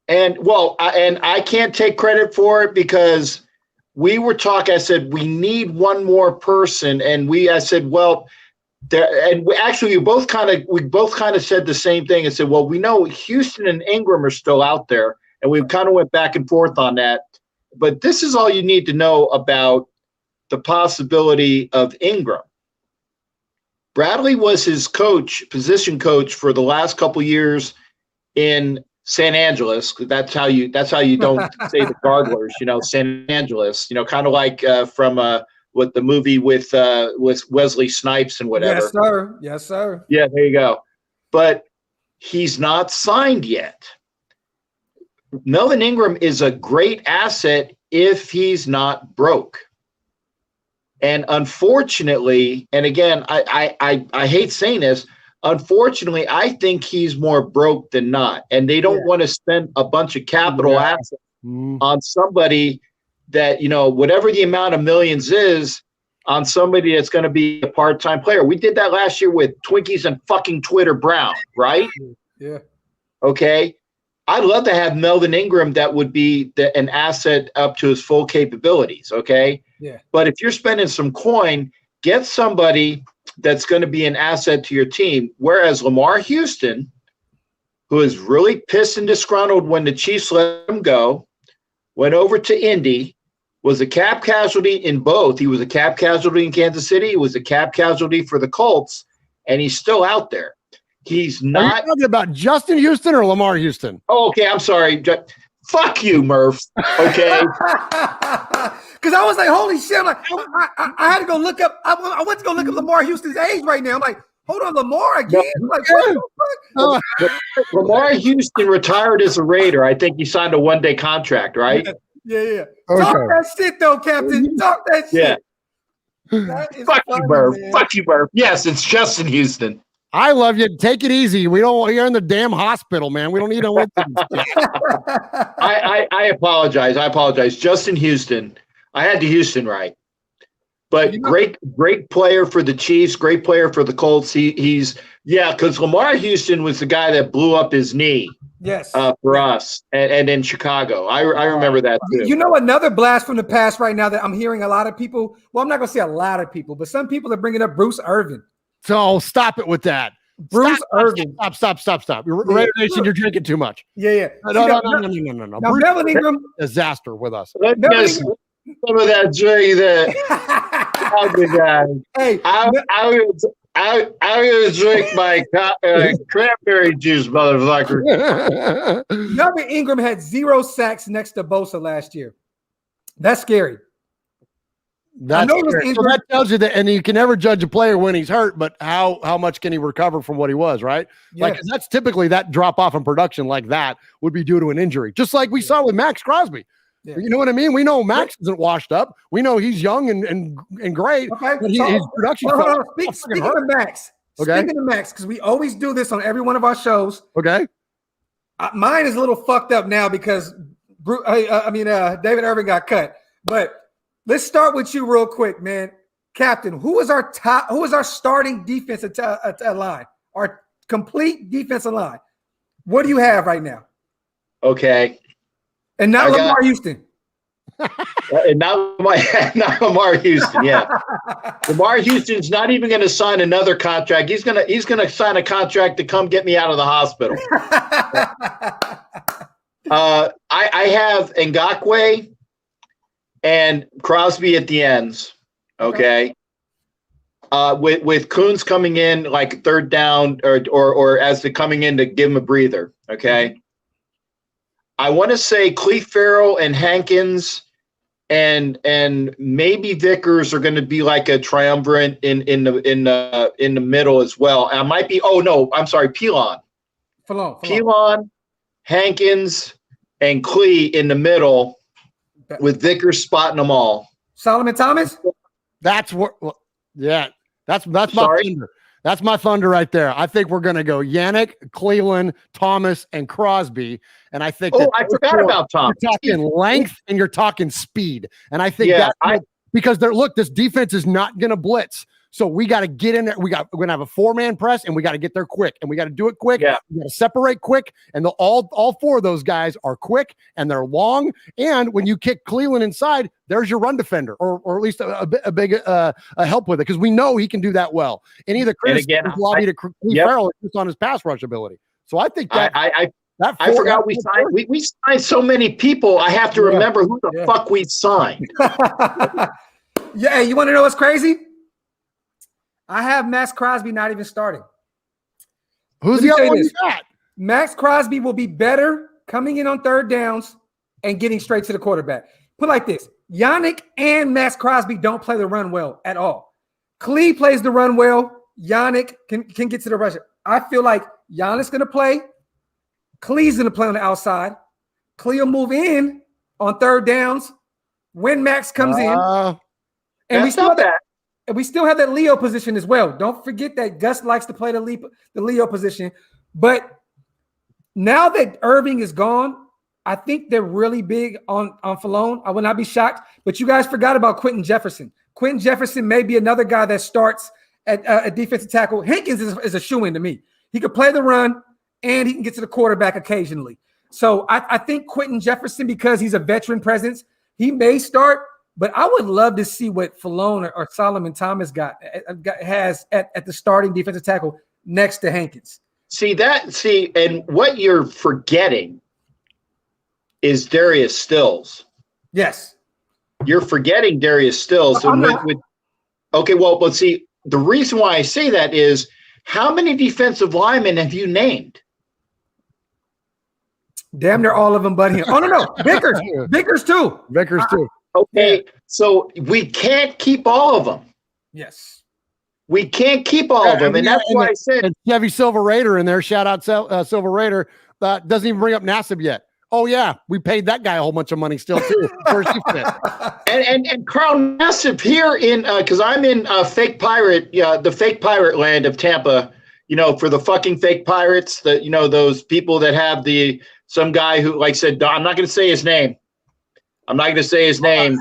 And I can't take credit for it because we were talking. I said we need one more person, and I said, well, we both kind of said the same thing and said, well, we know Houston and Ingram are still out there, and we kind of went back and forth on that. But this is all you need to know about the possibility of Ingram. Bradley was his position coach for the last couple years in San Angeles. That's how you don't say the Garglers, San Angeles, kind of like from what the movie with Wesley Snipes and whatever. Yes, sir. Yeah, there you go. But he's not signed yet. Melvin Ingram is a great asset if he's not broke. And unfortunately, and again, I hate saying this, unfortunately, I think he's more broke than not. And they don't want to spend a bunch of capital assets on somebody that, whatever the amount of millions is, on somebody that's going to be a part-time player. We did that last year with Twinkies and fucking Twitter Brown, right? Yeah. Okay. I'd love to have Melvin Ingram that would be an asset up to his full capabilities, okay? Yeah. But if you're spending some coin, get somebody that's going to be an asset to your team. Whereas Lamar Houston, who is really pissed and disgruntled when the Chiefs let him go, went over to Indy, was a cap casualty in both. He was a cap casualty in Kansas City. He was a cap casualty for the Colts, and he's still out there. He's not. Are you talking about Justin Houston or Lamar Houston? Oh, okay. I'm sorry. Fuck you, Murf. Okay. Because I was like, holy shit. I'm like, I had to go look up. I went to go look up Lamar Houston's age right now. I'm like, hold on, Lamar again? I'm like, what the fuck? Lamar Houston retired as a Raider. I think he signed a one-day contract, right? Yeah. Okay. Talk that shit, though, Captain. Talk that shit. Fuck you, Murf. Fuck you, Murf. Yes, it's Justin Houston. I love you. Take it easy. You're in the damn hospital, man. We don't need to. I apologize. Justin Houston. I had the Houston right. But great player for the Chiefs, great player for the Colts. He's because Lamar Houston was the guy that blew up his knee. Yes. For us and in Chicago. I remember that too. You know, another blast from the past right now that I'm hearing a lot of people. Well, I'm not gonna say a lot of people, but some people are bringing up Bruce Irvin. So stop it with that. Bruce Irvin. Stop. Raider Nation, you're drinking too much. Yeah. No. Now, Bruce Melvin Ingram, disaster with us. Some of that drink that. Hey, I'm gonna drink my cranberry juice, motherfucker. Melvin Ingram had 0 sacks next to Bosa last year. That's scary. So that tells you that, and you can never judge a player when he's hurt, but how much can he recover from what he was, right? Yes. Like that's typically that drop off in production like that would be due to an injury, just like we saw with Max Crosby. Yeah. You know what I mean? We know Max isn't washed up. We know he's young and great. Okay. But his production. Speaking of Max, because we always do this on every one of our shows. Okay. Mine is a little fucked up now because David Irvin got cut. But let's start with you real quick, man. Captain, who is our starting defensive line? Our complete defensive line. What do you have right now? Okay. And not Lamar Houston. Not Lamar Houston. Yeah, Lamar Houston's not even going to sign another contract. He's gonna sign a contract to come get me out of the hospital. I have Ngakoue and Crosby at the ends. Okay. With Kuntz coming in like third down or as they're coming in to give him a breather. Okay. I want to say Cleve Farrell and Hankins and maybe Vickers are going to be like a triumvirate in the middle as well. I might be. Oh no, I'm sorry, Pilon, Hankins, and Cleve in the middle, with Vickers spotting them all. Solomon Thomas. That's what. Yeah, that's my thunder. That's my thunder right there. I think we're going to go Yannick, Cleveland, Thomas, and Crosby. And I think I forgot about Thomas. You're talking length and you're talking speed. And I think because this defense is not going to blitz. So we got to get in there. We're going to have a 4-man press, and we got to get there quick, and we got to do it quick. Yeah. We got to separate quick, and all 4 of those guys are quick and they're long. And when you kick Cleveland inside, there's your run defender, or at least a big help with it, because we know he can do that well. And either Chris to Cleve Farrell just on his pass rush ability. So I think that I forgot we signed. We signed so many people. I have to remember who the fuck we signed. Yeah, you want to know what's crazy? I have Max Crosby not even starting. Who's the other one you got? Max Crosby will be better coming in on third downs and getting straight to the quarterback. Put it like this: Yannick and Max Crosby don't play the run well at all. Cleve plays the run well. Yannick can get to the rush. I feel like Yannick's going to play. Cleve's going to play on the outside. Cleve will move in on third downs when Max comes in. And we still have that Leo position as well. Don't forget that Gus likes to play the Leo position. But now that Irving is gone, I think they're really big on Falone. I would not be shocked. But you guys forgot about Quentin Jefferson. Quentin Jefferson may be another guy that starts at defensive tackle. Hankins is a shoo-in to me. He could play the run, and he can get to the quarterback occasionally. So I think Quentin Jefferson, because he's a veteran presence, he may start. But I would love to see what Falone or Solomon Thomas has at the starting defensive tackle next to Hankins. And what you're forgetting is Darius Stills. Yes. you're forgetting Darius Stills. And okay, well, let's see. The reason why I say that is how many defensive linemen have you named? Damn near all of them, but him. Oh, no. Vickers too. Vickers too. Okay, so we can't keep all of them. Yes. We can't keep all of them, and that's why I said. And Chevy Silver Raider in there. Shout out Silver Raider. Doesn't even bring up Nassib yet. Oh yeah, we paid that guy a whole bunch of money still too. and Carl Nassib here in because I'm in fake pirate, the fake pirate land of Tampa. For the fucking fake pirates, those people that have some guy who, like I said, I'm not going to say his name.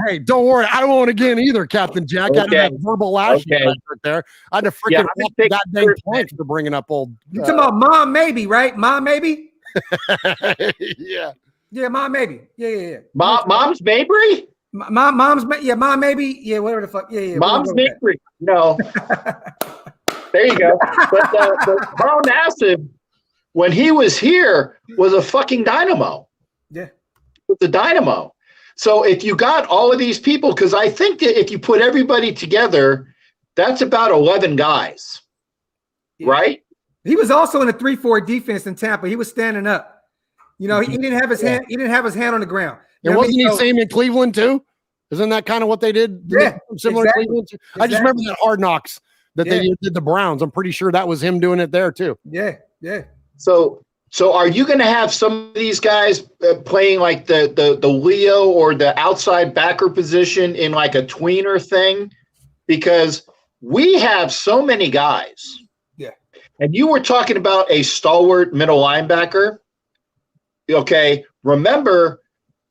Hey, don't worry. I don't want again either, Captain Jack. Okay. I had that verbal lashing right there. I had to freaking that dang point for bringing up old. You talking about Mom Maybe, right? Mom Maybe? Yeah. Yeah, Mom Maybe. Yeah. Mom's Mabry? Mom Maybe. Yeah, whatever the fuck. Yeah. Mom's Mabry. No. There you go. But Carl Nassib, when he was here, was a fucking dynamo. Yeah. With the dynamo. So if you got all of these people, because I think that if you put everybody together, that's about 11 guys, right? He was also in a 3-4 defense in Tampa. He was standing up. He didn't have his hand. He didn't have his hand on the ground. And wasn't he same in Cleveland too? Isn't that kind of what they did? Yeah, similar to Cleveland. Exactly. I just remember that Hard Knocks that they did the Browns. I'm pretty sure that was him doing it there too. Yeah. So are you going to have some of these guys playing like the Leo or the outside backer position in like a tweener thing? Because we have so many guys. Yeah. And you were talking about a stalwart middle linebacker. Okay. Remember,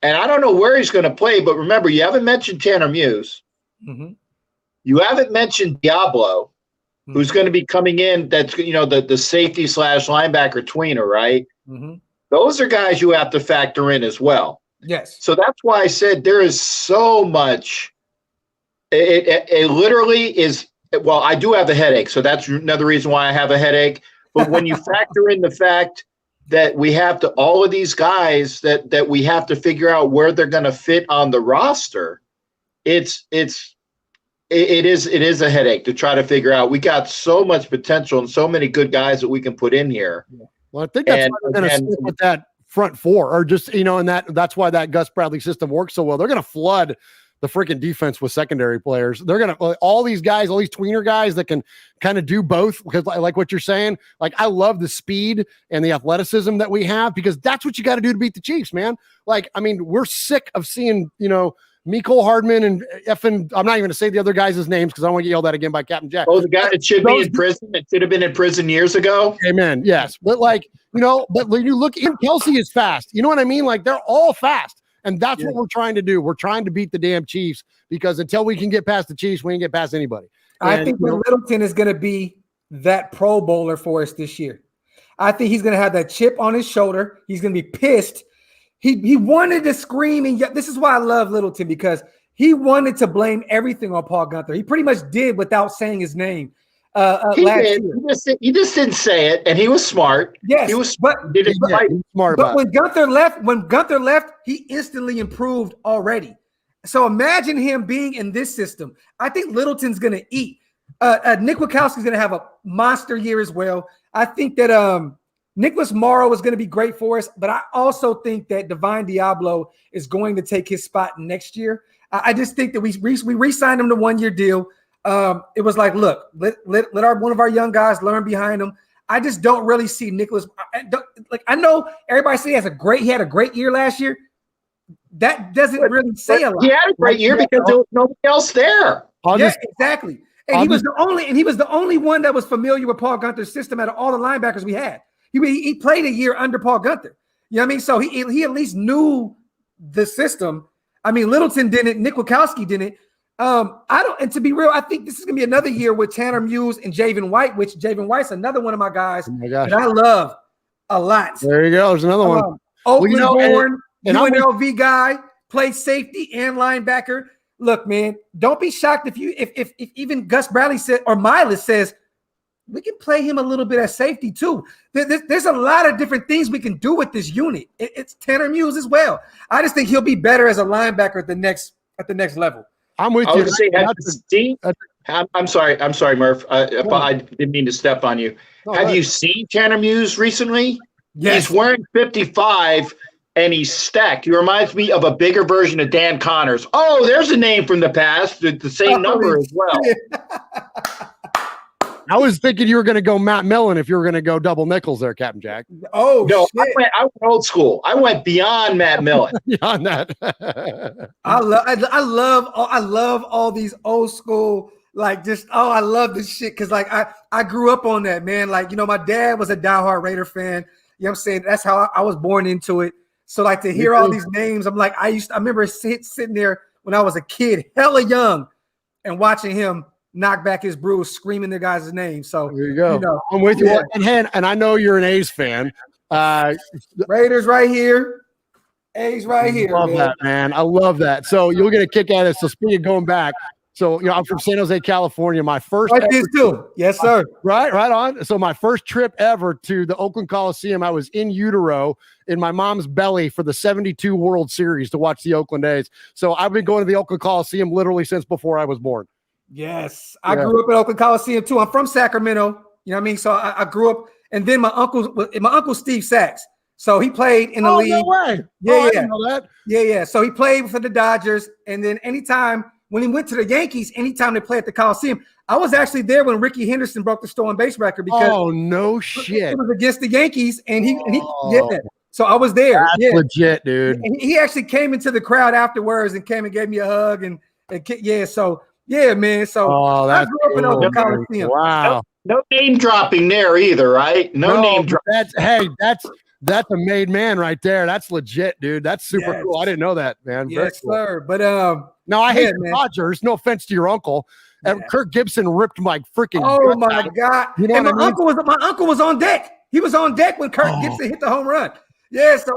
and I don't know where he's going to play, but remember, you haven't mentioned Tanner Muse. Mm-hmm. You haven't mentioned Diablo, who's going to be coming in. That's the safety / linebacker tweener, right? Mm-hmm. Those are guys you have to factor in as well. Yes. So that's why I said there is so much. It literally is. Well, I do have a headache, so that's another reason why I have a headache. But when you factor in the fact that we have all of these guys that we have to figure out where they're going to fit on the roster, it is a headache to try to figure out. We got so much potential and so many good guys that we can put in here. Well, I think that's why they're going to stick with that front four, or just and that's why that Gus Bradley system works so well. They're going to flood the freaking defense with secondary players. They're going to all these guys, all these tweener guys that can kind of do both. Because like what you're saying, like I love the speed and the athleticism that we have, because that's what you got to do to beat the Chiefs, man. Like, I mean, we're sick of seeing Mecole Hardman and I'm not even going to say the other guys' names because I don't want to get yelled at again by Captain Jack. Oh, the guy that should be in prison. It should have been in prison years ago. Amen. Yes. But but when you look, even Kelsey is fast. You know what I mean? Like they're all fast. And that's what we're trying to do. We're trying to beat the damn Chiefs, because until we can get past the Chiefs, we ain't get past anybody. I think that Littleton is going to be that Pro Bowler for us this year. I think he's going to have that chip on his shoulder. He's going to be pissed. He wanted to scream, and this is why I love Littleton, because he wanted to blame everything on Paul Guenther. He pretty much did without saying his name. He did. He just didn't say it, and he was smart. Yes, he was smart. But when Guenther left, he instantly improved already. So imagine him being in this system. I think Littleton's going to eat. Nick Wachowski's going to have a monster year as well. I think that Nicholas Morrow is going to be great for us, but I also think that Divine Diablo is going to take his spot next year. I just think that we re-signed him to 1-year deal. It was like, look, let one of our young guys learn behind him. I just don't really see Nicholas. I know everybody say he had a great year last year. That doesn't really say a lot. He had a great year because there was nobody else there. Exactly. And he was the only one that was familiar with Paul Guenther's system out of all the linebackers we had. He played a year under Paul Guenther. You know what I mean? So he at least knew the system. I mean, Littleton didn't. Nick Wachowski didn't. And to be real, I think this is gonna be another year with Tanner Muse and Javen White, which Javen White's another one of my guys that I love a lot. There you go. There's another one. Oakland-born, UNLV guy, plays safety and linebacker. Look, man, don't be shocked if even Gus Bradley said or Miles says we can play him a little bit at safety too. There's a lot of different things we can do with this unit. It's Tanner Muse as well. I just think he'll be better as a linebacker the next at the next level. I'm with I you. would say, have you seen? I'm sorry, Murph. I didn't mean to step on you. Have you seen Tanner Muse recently? Yes. He's wearing 55 and he's stacked. He reminds me of a bigger version of Dan Connors. Oh, there's a name from the past. The same number as well. I was thinking you were going to go Matt Millen if you were going to go double nickels there, Captain Jack. Oh, no, shit. I went old school. I went beyond Matt Millen. Beyond that. I love all these old school, like just, I love this shit. Because like I grew up on that, man. Like, my dad was a diehard Raider fan. You know what I'm saying? That's how I was born into it. So like to hear all these names, I'm like, I remember sitting there when I was a kid, hella young, and watching him knock back his brews, screaming the guys' names. So there you go. I'm with you. Yeah. And I know you're an A's fan. Raiders right here. A's right here. Love that, man. I love that. So you'll get a kick out of it. So speaking of going back, so I'm from San Jose, California. My first too. Yes, sir. Right on. So my first trip ever to the Oakland Coliseum, I was in utero in my mom's belly for the 72 World Series to watch the Oakland A's. So I've been going to the Oakland Coliseum literally since before I was born. Yes. I grew up at Oakland Coliseum too. I'm from Sacramento. You know what I mean? So I grew up, and then my uncle Steve Sachs. So he played in the league. No way. Yeah, I didn't know that. Yeah. So he played for the Dodgers, and then when he went to the Yankees, anytime they play at the Coliseum, I was actually there when Ricky Henderson broke the stolen base record because no shit. It was against the Yankees, and he So I was there. That's legit, dude. And he actually came into the crowd afterwards and came and gave me a hug and so yeah, man. So I grew up in Oakland Coliseum. Wow. No name dropping there either, right? No name dropping. That's a made man right there. That's legit, dude. That's super cool. I didn't know that, man. Yes, sir. But no, I hate the Dodgers. No offense to your uncle. Kirk Gibson ripped my freaking. Oh my God! You know what my uncle was on deck. He was on deck when Kirk Gibson hit the home run. Yeah. So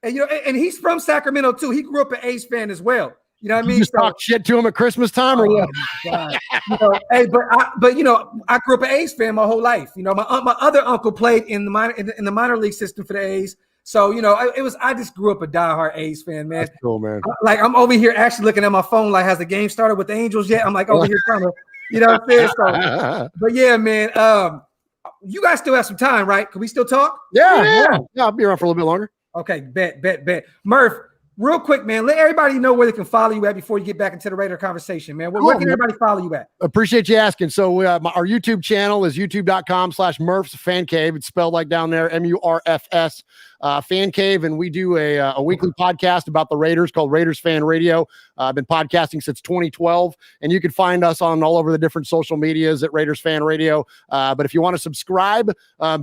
and he's from Sacramento too. He grew up an A's fan as well. You know what I mean? You just talk shit to him at Christmas time or what? Hey, but I grew up an A's fan my whole life. My other uncle played in the minor league system for the A's. So I just grew up a diehard A's fan, man. That's cool, man. I'm over here actually looking at my phone, like, has the game started with the Angels yet? I'm like over here trying to, what I'm saying? So, but yeah, man. You guys still have some time, right? Can we still talk? Yeah. I'll be around for a little bit longer. Okay, bet. Murph, real quick, man, let everybody know where they can follow you at before you get back into the Raider conversation, man. Where can everybody follow you at? Appreciate you asking. So our YouTube channel is youtube.com/Murf's Fan Cave. It's spelled like down there, MURFS Fan Cave. And we do a weekly podcast about the Raiders called Raiders Fan Radio. I've been podcasting since 2012, and you can find us on all over the different social medias at Raiders Fan Radio. But if you want to subscribe,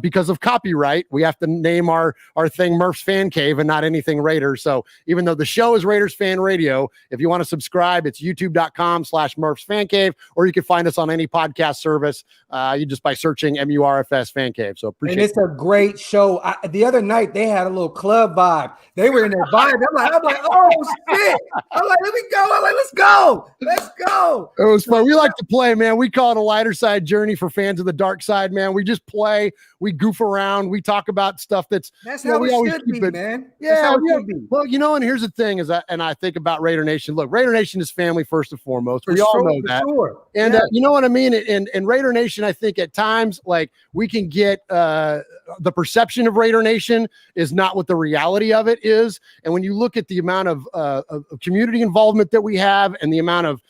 because of copyright, we have to name our thing Murph's Fan Cave and not anything Raiders. So even though the show is Raiders Fan Radio, if you want to subscribe, it's youtube.com/Murph's Fan Cave, or you can find us on any podcast service. You just by searching MURFS Fan Cave. So appreciate it. And it's a great show. The other night they had a little club vibe. They were in their vibe. I'm like, oh shit. I'm like, let me go. I'm like, let's go. It was fun. We like to play, man. We call it a lighter side journey for fans of the dark side, man. We just play. We goof around. We talk about stuff that's how we always should be, man. Yeah, well, and here's the thing is that, and I think about Raider Nation. Look, Raider Nation is family first and foremost. We all know that. Sure. And you know what I mean? And Raider Nation, I think at times, like, we can get the perception of Raider Nation is not what the reality of it is. And when you look at the amount of community involvement that we have and the amount of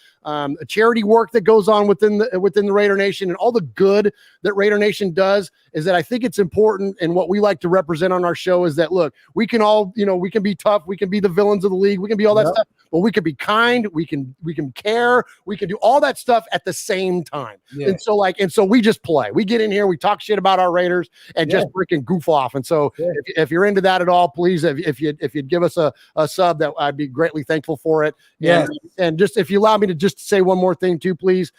charity work that goes on within the Raider Nation and all the good that Raider Nation does, is that I think it's important, and what we like to represent on our show is that, look, we can all, we can be tough, we can be the villains of the league, we can be all that stuff, but we can be kind, we can care, we can do all that stuff at the same time. And so we just play. We get in here, we talk shit about our Raiders and just freaking goof off. And so if you're into that at all, please, if you'd give us a sub, that I'd be greatly thankful for it. And just, if you allow me to just say one more thing too, please.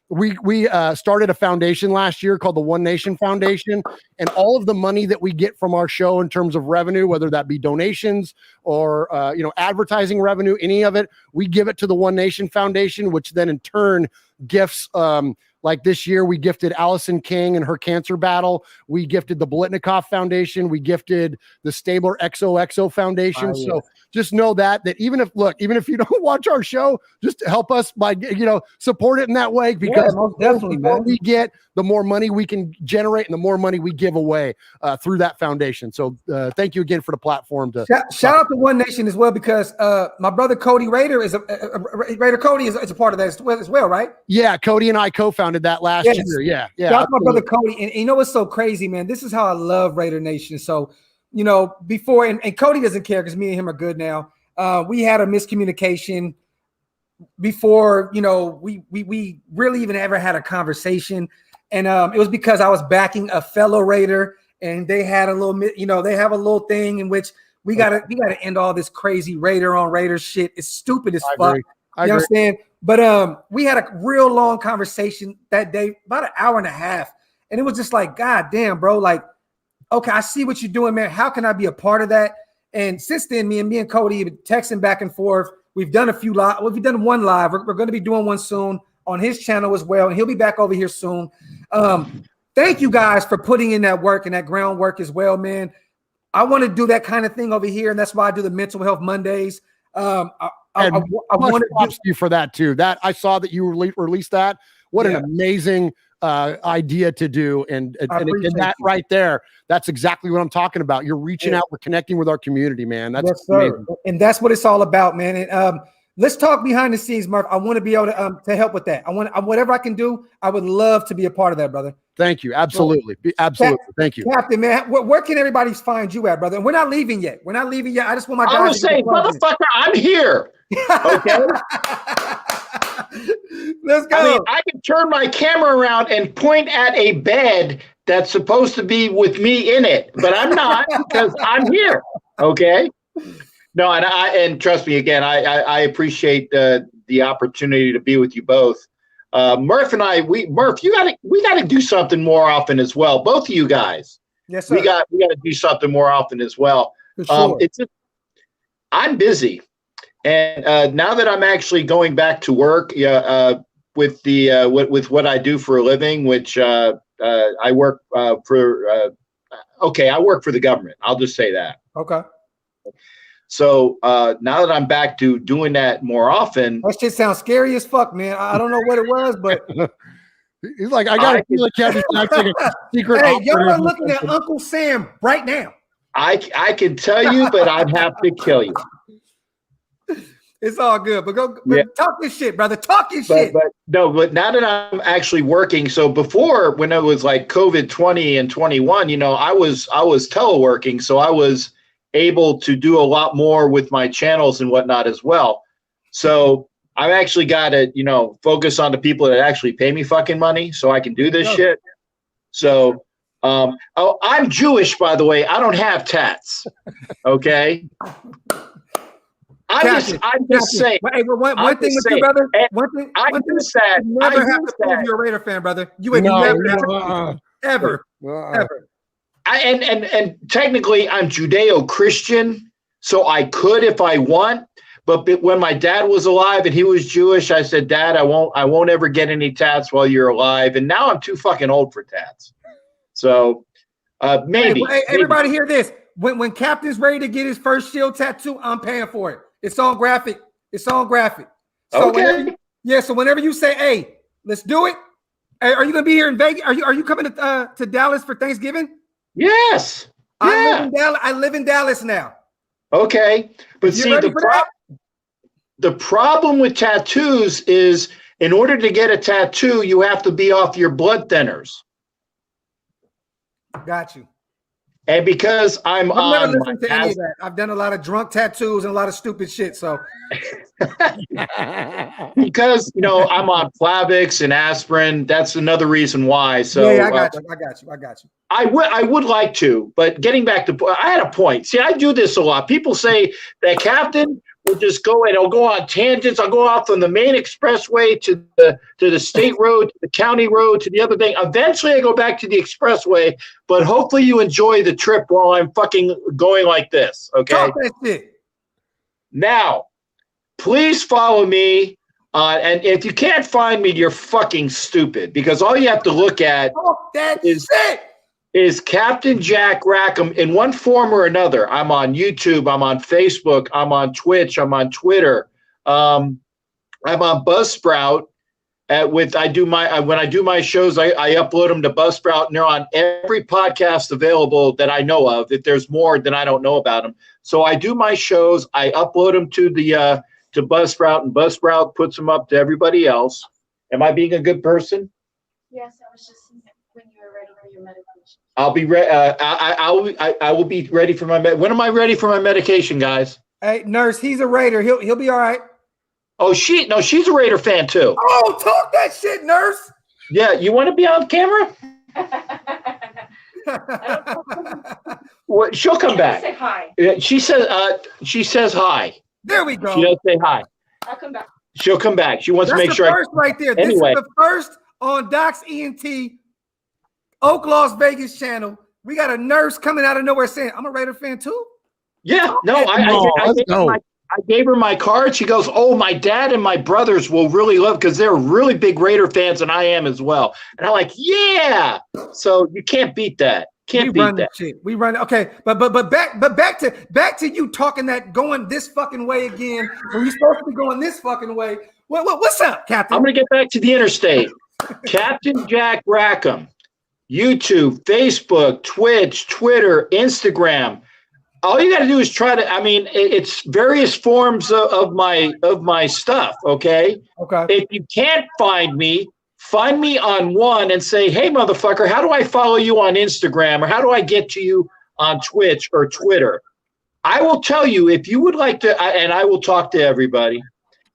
We started a foundation last year called the One Nation Foundation, and all of the money that we get from our show in terms of revenue, whether that be donations or advertising revenue, any of it, we give it to the One Nation Foundation, which then in turn gifts Like this year, we gifted Allison King and her cancer battle. We gifted the Bolitnikoff Foundation. We gifted the Stabler XOXO Foundation. So just know that even if you don't watch our show, just help us by, support it in that way, because most definitely, the more man. we get, the more money we can generate and the more money we give away through that foundation. So thank you again for the platform. Shout out to One Nation as well, because my brother Cody Raider is Raider Cody is a part of that as well, right? Yeah, Cody and I co-founded that last year. Yeah. Shout out to my brother Cody. And you know what's so crazy, man? This is how I love Raider Nation. So, before, and Cody doesn't care because me and him are good now. We had a miscommunication before, we really even ever had a conversation. And it was because I was backing a fellow Raider, and they had a little, they have a little thing in which we gotta end all this crazy Raider on Raider shit. It's stupid as fuck. You know what I'm saying? But we had a real long conversation that day, about an hour and a half. And it was just like, God damn, bro. Like, okay, I see what you're doing, man. How can I be a part of that? And since then, me and Cody have been texting back and forth. We've done a few live. Well, we've done one live. We're going to be doing one soon on his channel as well. And he'll be back over here soon. Thank you guys for putting in that work and that groundwork as well, man. I want to do that kind of thing over here. And that's why I do the Mental Health Mondays. I want to props you for that too. That I saw that you released that. What an amazing idea to do. And that right there, that's exactly what I'm talking about. You're reaching out, we're connecting with our community, man. That's amazing. And that's what it's all about, man. And let's talk behind the scenes, Murf. I want to be able to help with that. Whatever I can do, I would love to be a part of that, brother. Thank you. Absolutely. Absolutely. Thank you. Captain, man, where can everybody find you at, brother? And we're not leaving yet. I just want my guys. I was saying, motherfucker, I'm here. Okay. Let's go. I mean, I can turn my camera around and point at a bed that's supposed to be with me in it, but I'm not, because I'm here. Okay. No, and trust me, again, I appreciate the opportunity to be with you both. Murf and I, Murf, we gotta do something more often as well. Both of you guys. Yes, sir. We gotta do something more often as well. For sure. I'm busy, and now that I'm actually going back to work, with what I do for a living, which I work for. I work for the government. I'll just say that. Okay. So now that I'm back to doing that more often, that shit sounds scary as fuck, man. I don't know what it was, but he's like, I gotta feel like a secret. Hey, y'all are looking at Uncle Sam right now. I can tell you, but I'd have to kill you. It's all good, but talk this shit, brother. Talk your shit. But now that I'm actually working, so before, when it was like COVID 20 and 21, I was teleworking, so I was able to do a lot more with my channels and whatnot as well. So I've actually got to, focus on the people that actually pay me fucking money so I can do this shit. So, I'm Jewish, by the way. I don't have tats. Okay. I'm just saying. Hey, one thing with you, brother. One thing you never have to prove you're a Raider fan, brother. You ain't never have to ever. And technically I'm Judeo-Christian, so I could if I want. But when my dad was alive and he was Jewish, I said, Dad, I won't ever get any tats while you're alive. And now I'm too fucking old for tats. So maybe. Hey, everybody hear this. When Captain's ready to get his first shield tattoo, I'm paying for it. It's on Graphk. So okay. So whenever you say, hey, let's do it. Hey, are you gonna be here in Vegas? Are you coming to Dallas for Thanksgiving? Yes. I live in Dallas now. Okay. But see, the problem with tattoos is, in order to get a tattoo, you have to be off your blood thinners. Got you. And because I've never listened to any of that. I've done a lot of drunk tattoos and a lot of stupid shit. So because I'm on Plavix and aspirin, that's another reason why. So I got you. I would like to, but getting back to, I had a point. See, I do this a lot. People say that Captain will just go and I'll go on tangents. I'll go off on the main expressway to the state road, to the county road, to the other thing. Eventually I go back to the expressway, but hopefully you enjoy the trip while I'm fucking going like this. Okay. Talk that shit. Now, please follow me And if you can't find me, you're fucking stupid, because all you have to look at is Captain Jack Rackham in one form or another. I'm on YouTube. I'm on Facebook. I'm on Twitch. I'm on Twitter. I'm on Buzzsprout. When I do my shows, I upload them to Buzzsprout, and they're on every podcast available that I know of. If there's more, then I don't know about them. So I do my shows. I upload them to the to Buzzsprout, and Buzzsprout puts them up to everybody else. Am I being a good person? Yes, I was just when you were ready for your medication. I'll be ready. I will be ready for my when am I ready for my medication, guys? Hey, nurse, he's a Raider. He'll be all right. Oh, she's a Raider fan too. Oh, talk that shit, nurse. Yeah, you want to be on camera? Well, she'll come back. Say hi. She says hi. There we go. She does say hi. I'll come back. She'll come back. She wants That's to make sure. First right there. Anyway. This is the first on Doc's ENT Oak Las Vegas channel. We got a nurse coming out of nowhere saying, "I'm a Raider fan too." Yeah, no, I gave her my card. She goes, "Oh, my dad and my brothers will really love, because they're really big Raider fans, and I am as well." And I'm like, "Yeah." So you can't beat that. Can't beat that. Shit. We run. Okay, but back to you talking that going this fucking way again. When you supposed to be going this fucking way. What's up, Captain? I'm gonna get back to the interstate. Captain Jack Rackham, YouTube, Facebook, Twitch, Twitter, Instagram. All you got to do is try to. I mean, it's various forms of my stuff. Okay. Okay. If you can't find me on one and say, "Hey, motherfucker, how do I follow you on Instagram, or how do I get to you on Twitch or Twitter?" I will tell you, if you would like to, and I will talk to everybody.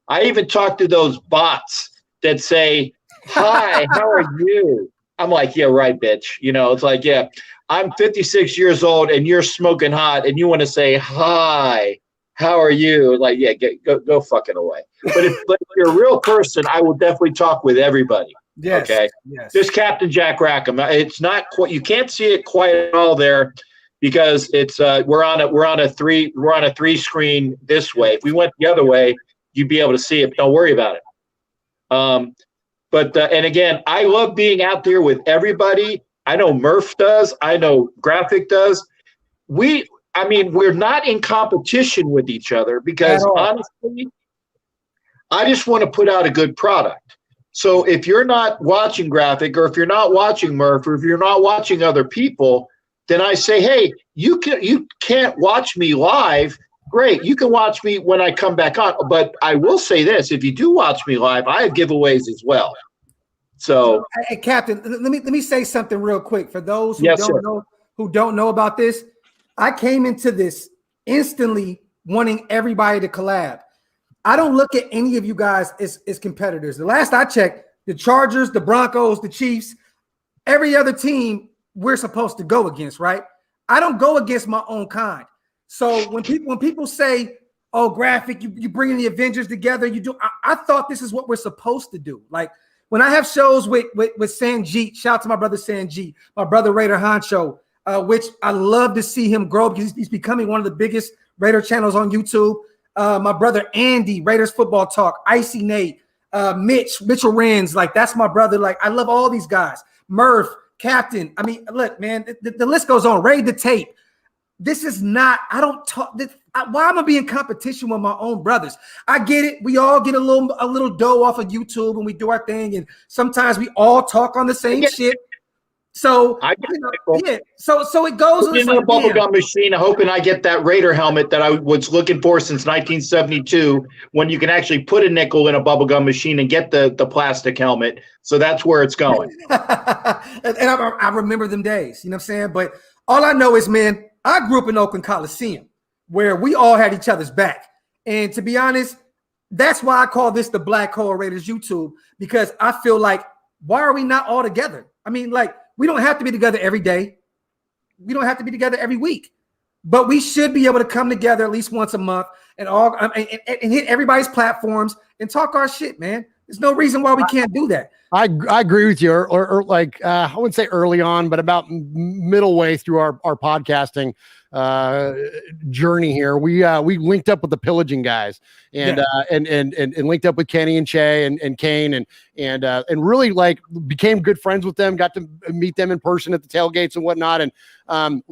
I even talk to those bots that say, "Hi, how are you?" I'm like, "Yeah, right, bitch." You know, it's like, yeah. I'm 56 years old and you're smoking hot and you want to say, "Hi, how are you?" Like, yeah, go fucking away. But if you're a real person, I will definitely talk with everybody. Yes. Okay. Yes. This Captain Jack Rackham. It's not quite. You can't see it quite at all there, because it's we're on a three screen this way. If we went the other way, you'd be able to see it. Don't worry about it. But and again, I love being out there with everybody. I know Murf does. I know Graphk does. We're not in competition with each other, because honestly, I just want to put out a good product. So if you're not watching Graphk, or if you're not watching Murf, or if you're not watching other people, then I say, "Hey, you can't watch me live. Great, you can watch me when I come back on." But I will say this: if you do watch me live, I have giveaways as well. So, hey, Captain, let me say something real quick for those who don't know about this. I came into this instantly wanting everybody to collab. I don't look at any of you guys as competitors. The last I checked, the Chargers, the Broncos, the Chiefs, every other team we're supposed to go against, right? I don't go against my own kind. So when people say, "Oh, Graphk, you bringing the Avengers together," you do. I thought this is what we're supposed to do. Like, when I have shows with Sanjeet, shout out to my brother Sanjeet, my brother Raider Honcho, which I love to see him grow, because he's becoming one of the biggest Raider channels on YouTube. My brother Andy, Raiders Football Talk, Icy Nate, Mitchell Renz, like, that's my brother. Like, I love all these guys. Murf, Captain. I mean, look, man, the list goes on. Raid the tape. This is not, I don't talk. Why am I being in competition with my own brothers? I get it. We all get a little dough off of YouTube and we do our thing. And sometimes we all talk on the same shit. So, so it goes in the bubblegum machine, hoping I get that Raider helmet that I was looking for since 1972, when you can actually put a nickel in a bubblegum machine and get the plastic helmet. So that's where it's going. and I remember them days, you know what I'm saying? But all I know is, man, I grew up in Oakland Coliseum, where we all had each other's back. And to be honest, that's why I call this the Black Hole Raiders YouTube, because I feel like, why are we not all together? I mean, like, we don't have to be together every day. We don't have to be together every week, but we should be able to come together at least once a month and hit everybody's platforms and talk our shit, man. There's no reason why we can't do that. I agree with you, or like I wouldn't say early on, but about middle way through our podcasting journey here, we linked up with the pillaging guys and linked up with Kenny and Che and Kane and really like became good friends with them. Got to meet them in person at the tailgates and whatnot. And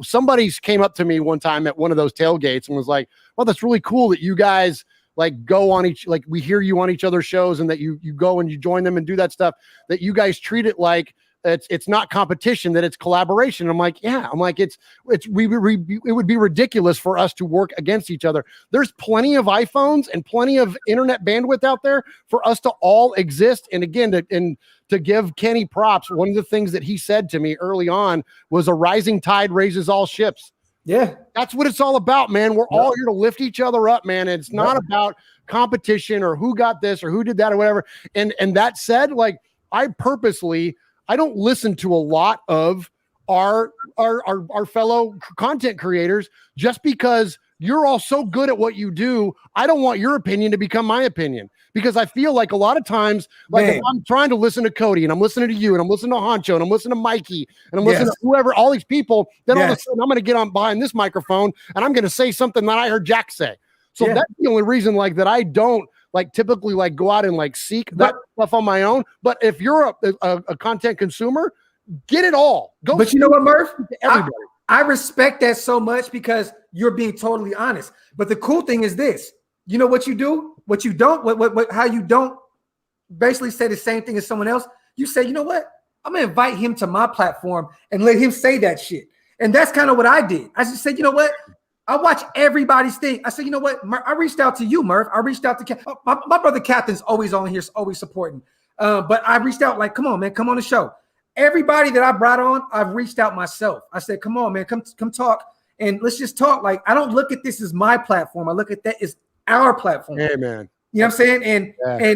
somebody came up to me one time at one of those tailgates and was like, "Well, that's really cool that you guys." Like go on like we hear you on each other's shows and that you go and you join them and do that stuff, that you guys treat it like it's not competition, that it's collaboration. And I'm like, yeah, I'm like, it would be ridiculous for us to work against each other. There's plenty of iPhones and plenty of internet bandwidth out there for us to all exist. And again, to give Kenny props, one of the things that he said to me early on was a rising tide raises all ships. Yeah. That's what it's all about, man. We're all here to lift each other up, man. It's not about competition or who got this or who did that or whatever. And that said, like I don't listen to a lot of our fellow content creators just because you're all so good at what you do. I don't want your opinion to become my opinion, because I feel like a lot of times, like if I'm trying to listen to Cody and I'm listening to you and I'm listening to Honcho and I'm listening to Mikey and I'm listening to whoever, all these people, then all of a sudden I'm going to get on behind this microphone and I'm going to say something that I heard Jack say. So that's the only reason like that I don't like typically like go out and like seek that stuff on my own. But if you're a content consumer, get it all. Go. But you know what, Murf? Everybody. I respect that so much because you're being totally honest. But the cool thing is this: you know what you do, what you don't, how you don't basically say the same thing as someone else. You say, you know what? I'm gonna invite him to my platform and let him say that shit. And that's kind of what I did. I just said, you know what? I watch everybody's thing. I said, you know what? I reached out to you, Murf. I reached out to my brother Captain's always on here, always supporting. But I reached out like, come on, man, come on the show. Everybody that I brought on, I've reached out myself. I said, come on, man, come talk. And let's just talk. Like, I don't look at this as my platform. I look at that as our platform. Hey, man. You know what I'm saying?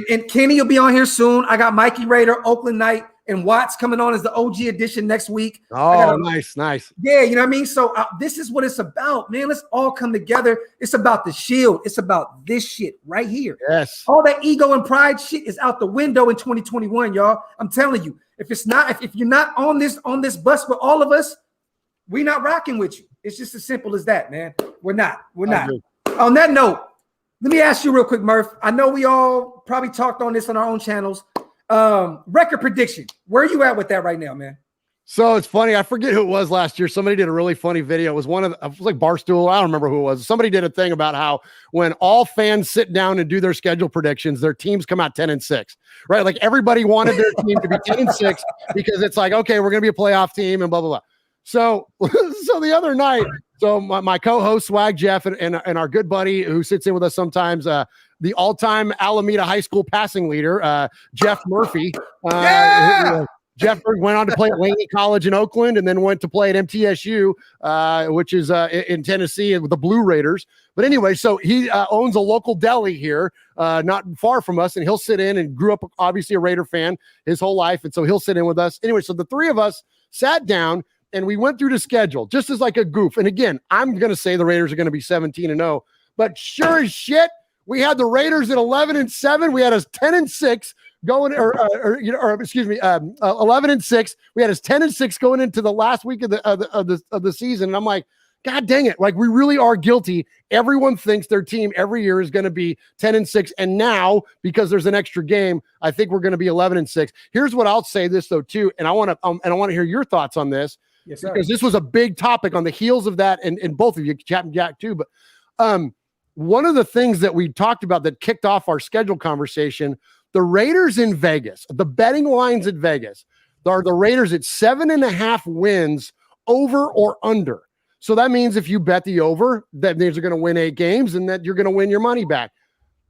And Kenny will be on here soon. I got Mikey Raider, Oakland Knight, and Watts coming on as the OG edition next week. Oh, nice. Yeah, you know what I mean? So this is what it's about, man. Let's all come together. It's about the shield. It's about this shit right here. Yes. All that ego and pride shit is out the window in 2021, y'all. I'm telling you. If you're not on this bus with all of us, we're not rocking with you. It's just as simple as that, man. We're not. On that note, let me ask you real quick, Murf. I know we all probably talked on this on our own channels. Record prediction. Where are you at with that right now, man? So it's funny. I forget who it was last year. Somebody did a really funny video. It was it was like Barstool. I don't remember who it was. Somebody did a thing about how when all fans sit down and do their schedule predictions, their teams come out 10-6, right? Like everybody wanted their team to be 10-6 because it's like, okay, we're going to be a playoff team and blah, blah, blah. So the other night, so my co-host Swag Jeff and our good buddy who sits in with us sometimes, the all-time Alameda High School passing leader, Jeff Murphy. Jeff went on to play at Laney College in Oakland and then went to play at MTSU, which is in Tennessee with the Blue Raiders. But anyway, so he owns a local deli here, not far from us, and he'll sit in and grew up obviously a Raider fan his whole life. And so he'll sit in with us. Anyway, so the three of us sat down and we went through the schedule just as like a goof. And again, I'm going to say the Raiders are going to be 17-0, but sure as shit, we had the Raiders at 11-7. We had us 10-6 going, 11-6. We had us 10-6 going into the last week of the season. And I'm like, God dang it. Like we really are guilty. Everyone thinks their team every year is going to be 10-6. And now, because there's an extra game, I think we're going to be 11-6. Here's what I'll say this though, too. And I want to hear your thoughts on this. Yes, sir. Because this was a big topic on the heels of that. And both of you, Chap and Jack too. But, one of the things that we talked about that kicked off our schedule conversation, the Raiders in Vegas, the betting lines at Vegas, are the Raiders at 7.5 wins over or under. So that means if you bet the over, that means they're going to win 8 games and that you're going to win your money back.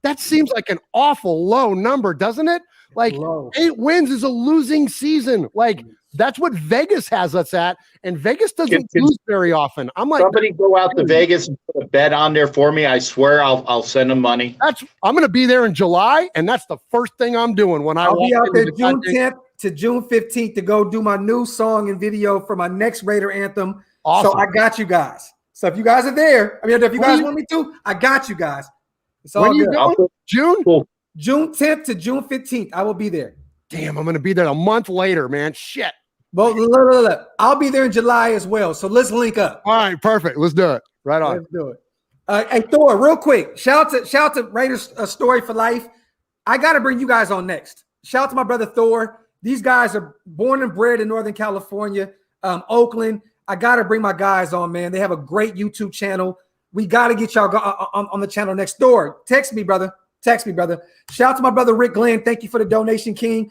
That seems like an awful low number, doesn't it? Like 8 wins is a losing season. Like that's what Vegas has us at, and Vegas doesn't lose very often. I'm like, somebody go out to Vegas and put a bet on there for me. I swear I'll send them money. I'm going to be there in July, and that's the first thing I'm doing when I'll be out there June 10th to June 15th to go do my new song and video for my next Raider anthem. Awesome. So I got you guys. So if you guys are there, if you guys want me to, I got you guys. It's all good. June? Cool. June 10th to June 15th. I will be there. Damn, I'm going to be there a month later, man. Shit. Well, look. I'll be there in July as well. So let's link up. All right, perfect. Let's do it. Right on. Let's do it. Hey, Thor, real quick. Shout out to Raiders Story for Life. I got to bring you guys on next. Shout out to my brother Thor. These guys are born and bred in Northern California, Oakland. I got to bring my guys on, man. They have a great YouTube channel. We got to get y'all on the channel next door. Text me, brother. Shout out to my brother Rick Glenn. Thank you for the donation, King.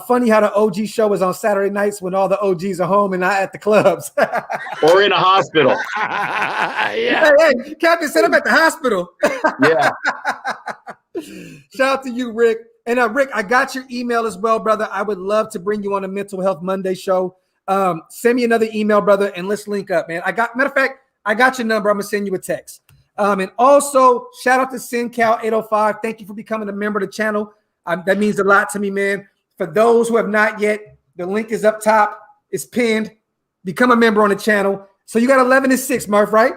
Funny how the OG show is on Saturday nights when all the OGs are home and not at the clubs. Or in a hospital. Yeah. Hey, Captain said I'm at the hospital. Yeah. Shout out to you, Rick. And Rick, I got your email as well, brother. I would love to bring you on a Mental Health Monday show. Send me another email, brother, and let's link up, man. Matter of fact, I got your number. I'm gonna send you a text. And also shout out to SinCal805. Thank you for becoming a member of the channel. That means a lot to me, man. For those who have not yet, the link is up top. It's pinned. Become a member on the channel. So you got 11-6, Murf, right?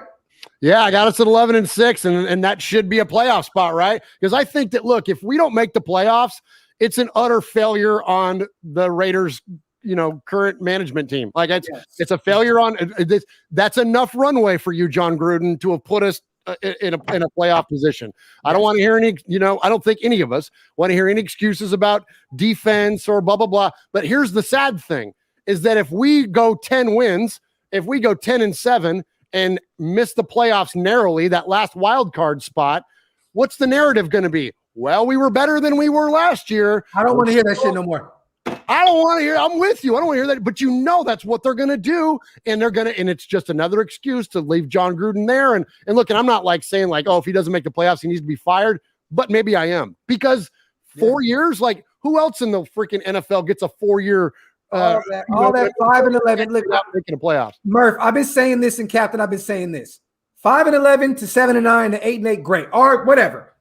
Yeah, I got us at 11-6, and that should be a playoff spot, right? Because I think that, look, if we don't make the playoffs, it's an utter failure on the Raiders, current management team. Like it's a failure on this. That's enough runway for you, John Gruden, to have put us in a playoff position. I don't want to hear any, I don't think any of us want to hear any excuses about defense or blah, blah, blah. But here's the sad thing is that if we go 10 wins, if we go 10-7 and miss the playoffs narrowly, that last wild card spot, what's the narrative going to be? Well, we were better than we were last year. I don't want to hear that shit no more. I don't want to hear. I'm with you. I don't want to hear that. But that's what they're going to do, and and it's just another excuse to leave John Gruden there. And look, and I'm not like saying like, oh, if he doesn't make the playoffs, he needs to be fired. But maybe I am because 4 years. Like who else in the freaking NFL gets a 4-year? All that 5-11. Look, not making the playoffs. Murf, I've been saying this, and Captain, I've been saying this. 5-11 to 7-9 to 8-8, great. Or whatever.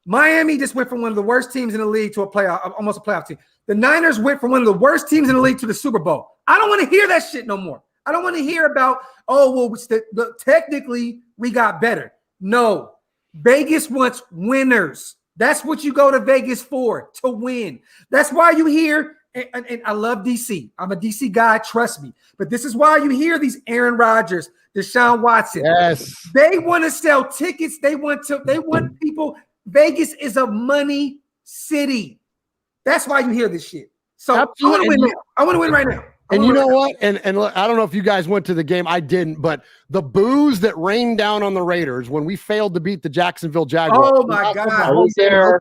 Miami just went from one of the worst teams in the league to almost a playoff team. The Niners went from one of the worst teams in the league to the Super Bowl. I don't want to hear that shit no more. I don't want to hear about, technically we got better. No. Vegas wants winners. That's what you go to Vegas for, to win. That's why you hear, and I love DC. I'm a DC guy, trust me. But this is why you hear these Aaron Rodgers, Deshaun Watson. Yes. They want to sell tickets. They want people. Vegas is a money city. That's why you hear this shit. So absolutely. I want to win now. I want to win right now. And you know what? And look, I don't know if you guys went to the game. I didn't, but the boos that rained down on the Raiders when we failed to beat the Jacksonville Jaguars. Oh my God. I was there.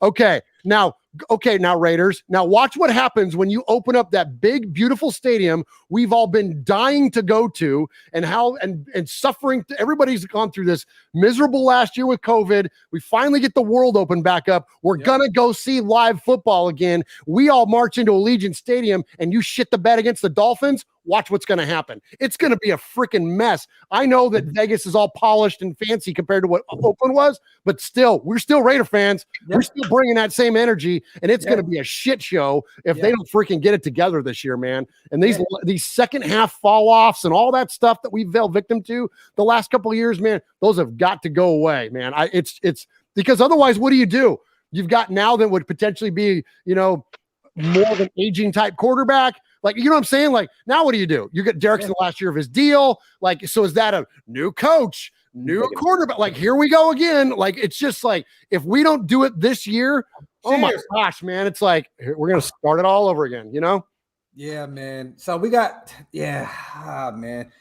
Okay, now Raiders. Now watch what happens when you open up that big, beautiful stadium we've all been dying to go to, and how and suffering. Everybody's gone through this miserable last year with COVID. We finally get the world open back up. We're gonna go see live football again. We all march into Allegiant Stadium, and you shit the bed against the Dolphins. Watch what's going to happen. It's going to be a freaking mess. I know that Vegas is all polished and fancy compared to what Oakland was, but still, we're still Raider fans. Yep. We're still bringing that same energy, and it's going to be a shit show if they don't freaking get it together this year, man. And these second half fall offs and all that stuff that we fell victim to the last couple of years, man, those have got to go away, man. It's because otherwise, what do? You've got now that would potentially be, more of an aging type quarterback. Like, you know what I'm saying? Like, now what do? You get Derrick's in the last year of his deal. Like, so is that a new coach, new quarterback? Like, here we go again. Like, it's just like, if we don't do it this year, oh my gosh, man, it's like, we're going to start it all over again, Yeah, man. So we got, man.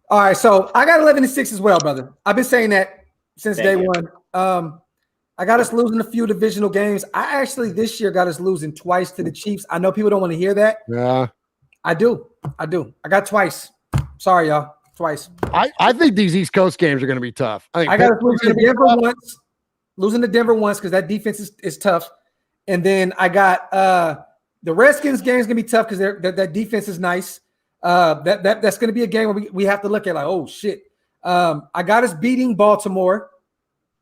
All right. So I got 11-6 as well, brother. I've been saying that since day one. I got us losing a few divisional games. I actually this year got us losing twice to the Chiefs. I know people don't want to hear that. Yeah. I do. I got twice. Sorry, y'all. Twice. I think these East Coast games are going to be tough. I got us losing to Denver once because that defense is tough. And then I got the Redskins game is going to be tough because that defense is nice. That's going to be a game where we have to look at like, oh, shit. I got us beating Baltimore.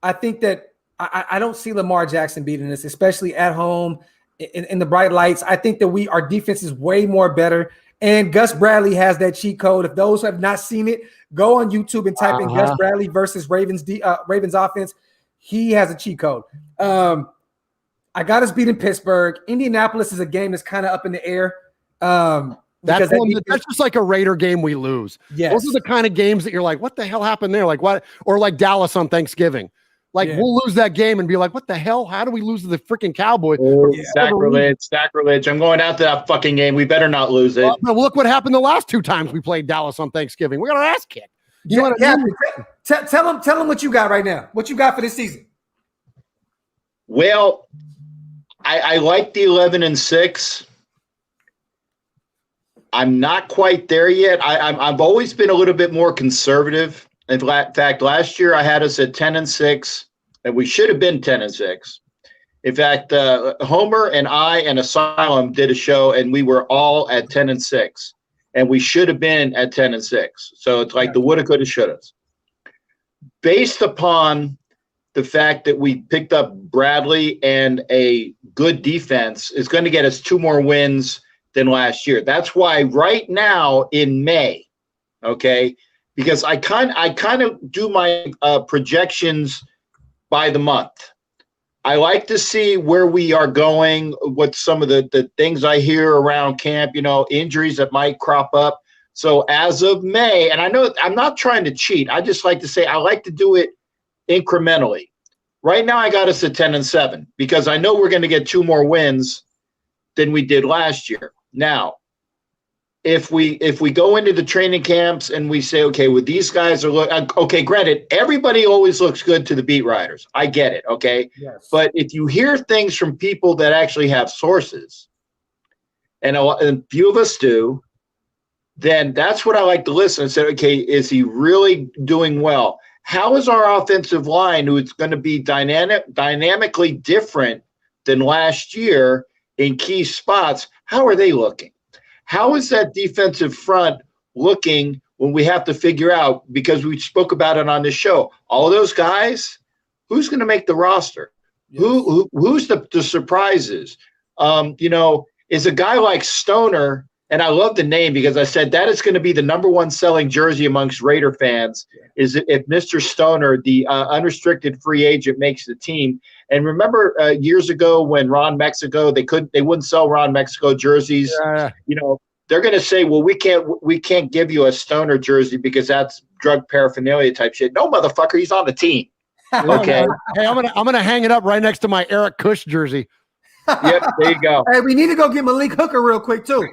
I think that I don't see Lamar Jackson beating us, especially at home in the bright lights. I think that our defense is way more better. And Gus Bradley has that cheat code. If those who have not seen it, go on YouTube and type in Gus Bradley versus Ravens offense. He has a cheat code. I got us beat in Pittsburgh. Indianapolis is a game that's kind of up in the air. That's just like a Raider game we lose. Yes. Those are the kind of games that you're like, what the hell happened there? Like what? Or like Dallas on Thanksgiving. Like we'll lose that game and be like, what the hell? How do we lose to the freaking Cowboys? Oh, sacrilege. I'm going out to that fucking game. We better not lose it. Well, look what happened the last 2 times we played Dallas on Thanksgiving. We got our ass kicked. You know what I mean? Tell them what you got right now. What you got for this season? Well, I like the 11-6. I'm not quite there yet. I've always been a little bit more conservative. In fact, last year I had us at 10-6, and we should have been 10-6. In fact, Homer and I and Asylum did a show, and we were all at 10-6, and we should have been at 10-6. So it's like the woulda, coulda, shouldas. Based upon the fact that we picked up Bradley and a good defense, is going to get us 2 more wins than last year. That's why right now in May, okay, because I kind of do my projections by the month. I like to see where we are going, what some of the things I hear around camp, injuries that might crop up. So as of May, and I know I'm not trying to cheat, I just like to say I like to do it incrementally. Right now I got us at 10-7 because I know we're going to get 2 more wins than we did last year. Now, if we go into the training camps and we say, okay, well, these guys are okay, granted, everybody always looks good to the beat writers. I get it, okay? Yes. But if you hear things from people that actually have sources, and a few of us do, then that's what I like to listen and say, okay, is he really doing well? How is our offensive line, who is going to be dynamically different than last year in key spots, how are they looking? How is that defensive front looking when we have to figure out, because we spoke about it on the show, all of those guys, who's going to make the roster? Yes. Who's the surprises? Is a guy like Stoner, and I love the name because I said that is going to be the #1 selling jersey amongst Raider fans, is if Mr. Stoner, the unrestricted free agent, makes the team. And remember years ago when Ron Mexico, they wouldn't sell Ron Mexico jerseys. They're going to say, well, we can't give you a Stoner jersey because that's drug paraphernalia type shit. No, motherfucker, he's on the team. Okay. Hey, I'm gonna hang it up right next to my Eric Kush jersey. Yep, there you go. Hey, we need to go get Malik Hooker real quick too.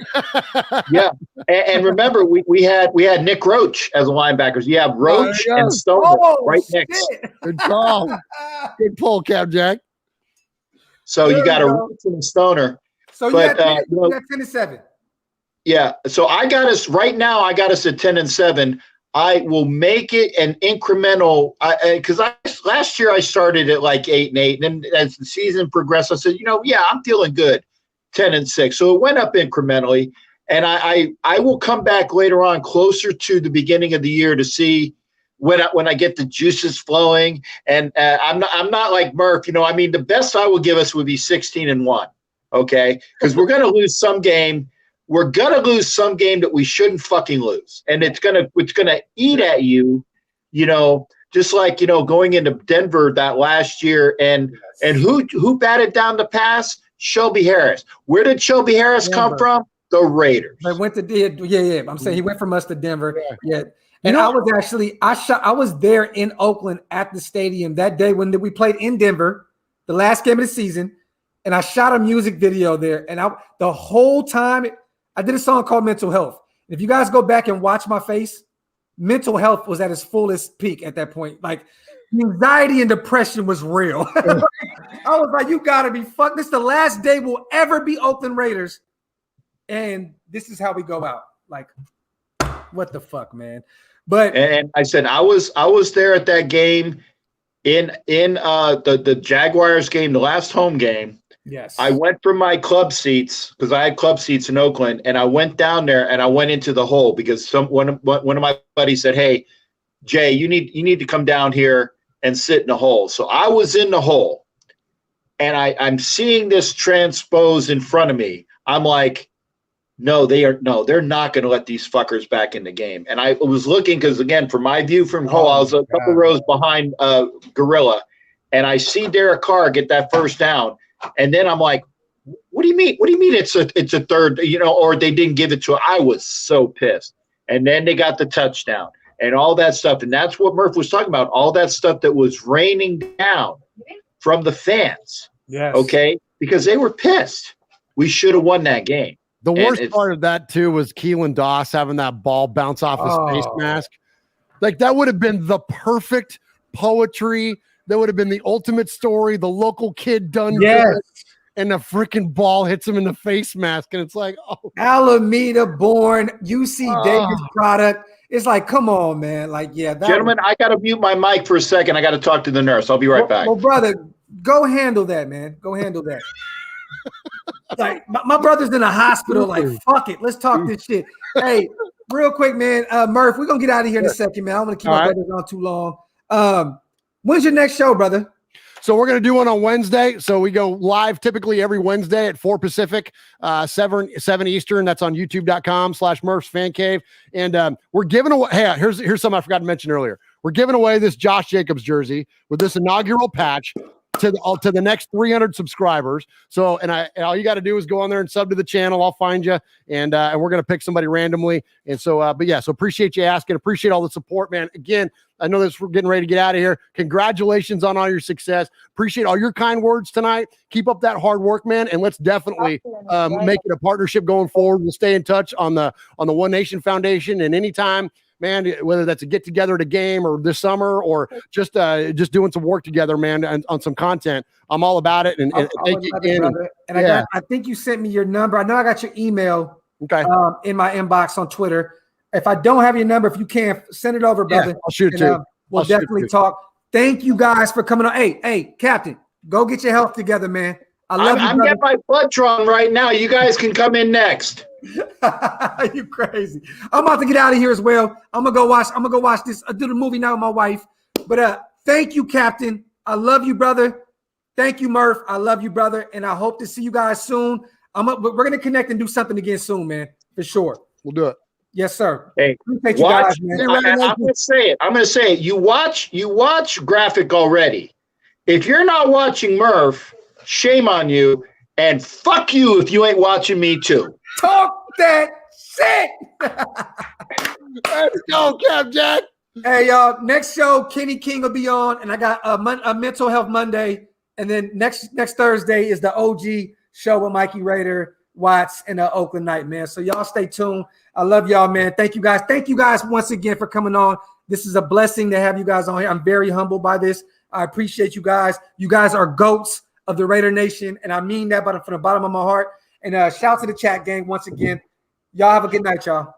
Yeah, and remember, we had Nick Roach as a linebackers. You have Roach and Stoner right next. Good call. Good pull, Cap Jack. So you got a Roach and a Stoner. So you got 10-7. Yeah. So I got us right now. I got us at 10-7. I will make it an incremental, because last year I started at like 8-8, and then as the season progressed, I said, I'm feeling good, 10-6. So it went up incrementally, and I will come back later on, closer to the beginning of the year, to see when I get the juices flowing. And I'm not like Murf, the best I will give us would be 16-1, okay? Because we're going to lose some game. We're gonna lose some game that we shouldn't fucking lose, and it's gonna eat at you, just like going into Denver that last year, and who batted down the pass? Shelby Harris. Where did Shelby Harris come from? The Raiders. I went to I'm saying he went from us to Denver. Yeah. And I was actually I was there in Oakland at the stadium that day when we played in Denver, the last game of the season, and I shot a music video there, and the whole time. I did a song called Mental Health. If you guys go back and watch my face, mental health was at its fullest peak at that point. Like, anxiety and depression was real. I was like, you got to be fucked. This is the last day we'll ever be Oakland Raiders. And this is how we go out. Like, what the fuck, man? But and I said I was there at that game in the Jaguars game, the last home game. Yes. I went from my club seats, because I had club seats in Oakland, and I went down there and I went into the hole because one of my buddies said, "Hey, Jay, you need to come down here and sit in the hole." So I was in the hole, and I'm seeing this transpose in front of me. I'm like, they're not going to let these fuckers back in the game. And I was looking, because again, from my view from hole, I was a couple rows behind Gorilla, and I see Derek Carr get that first down. And then I'm like, what do you mean? What do you mean it's a third, or they didn't give it to her? I was so pissed. And then they got the touchdown and all that stuff. And that's what Murf was talking about, all that stuff that was raining down from the fans. Yes. Okay? Because they were pissed. We should have won that game. The worst part of that, too, was Keelan Doss having that ball bounce off his face mask. Like, that would have been the perfect poetry. That would have been the ultimate story. The local kid done good, and the freaking ball hits him in the face mask. And it's like, oh. Alameda-born, UC Davis product. It's like, come on, man. Like, yeah. Gentlemen, I got to mute my mic for a second. I got to talk to the nurse. I'll be right back. Well, brother, go handle that, man. Go handle that. Like, my brother's in a hospital. Like, fuck it. Let's talk this shit. Hey, real quick, man. Murf, we're going to get out of here in a second, man. I don't want to keep my brothers on too long. When's your next show, brother? So we're going to do one on Wednesday. So we go live typically every Wednesday at 4 Pacific, 7 Eastern. That's on youtube.com/Murf's Fan Cave. And we're giving away, hey, here's something I forgot to mention earlier. We're giving away this Josh Jacobs jersey with this inaugural patch to the next 300 subscribers. So, and all you got to do is go on there and sub to the channel. I'll find you, and we're going to pick somebody randomly. And so, but yeah, so appreciate you asking. Appreciate all the support, man. Again, I know this, we're getting ready to get out of here. Congratulations on all your success. Appreciate all your kind words tonight. Keep up that hard work, man. And let's definitely make it a partnership going forward. We'll stay in touch on the One Nation Foundation, and anytime, man, whether that's a get together at a game or this summer or just doing some work together, man, on some content, I'm all about it. And thank you again. And I think you sent me your number. I know I got your email in my inbox on Twitter. If I don't have your number, if you can, send it over, brother. Yeah, I'll shoot it too. We'll definitely talk. Thank you guys for coming on. Hey, Captain, go get your health together, man. I love you, I'm getting my blood drawn right now. You guys can come in next. You crazy. I'm about to get out of here as well. I'm gonna go watch this. I do the movie now with my wife. But thank you, Captain. I love you, brother. Thank you, Murf. I love you, brother. And I hope to see you guys soon. We're gonna connect and do something again soon, man. For sure. We'll do it. Yes, sir. Hey, appreciate you guys, man. I'm gonna say it. You watch Graphk already. If you're not watching Murf, shame on you, and fuck you if you ain't watching me too. Talk that shit. Let's go, Cap Jack. Hey, y'all. Next show, Kenny King will be on, and I got a Mental Health Monday, and then next Thursday is the OG show with Mikey Rader, Watts, and Oakland Knight, man. So y'all stay tuned. I love y'all, man. Thank you guys. Thank you guys once again for coming on. This is a blessing to have you guys on here. I'm very humbled by this. I appreciate you guys. You guys are goats of the Raider Nation, and I mean that from the bottom of my heart. And shout to the chat gang once again. Y'all have a good night, y'all.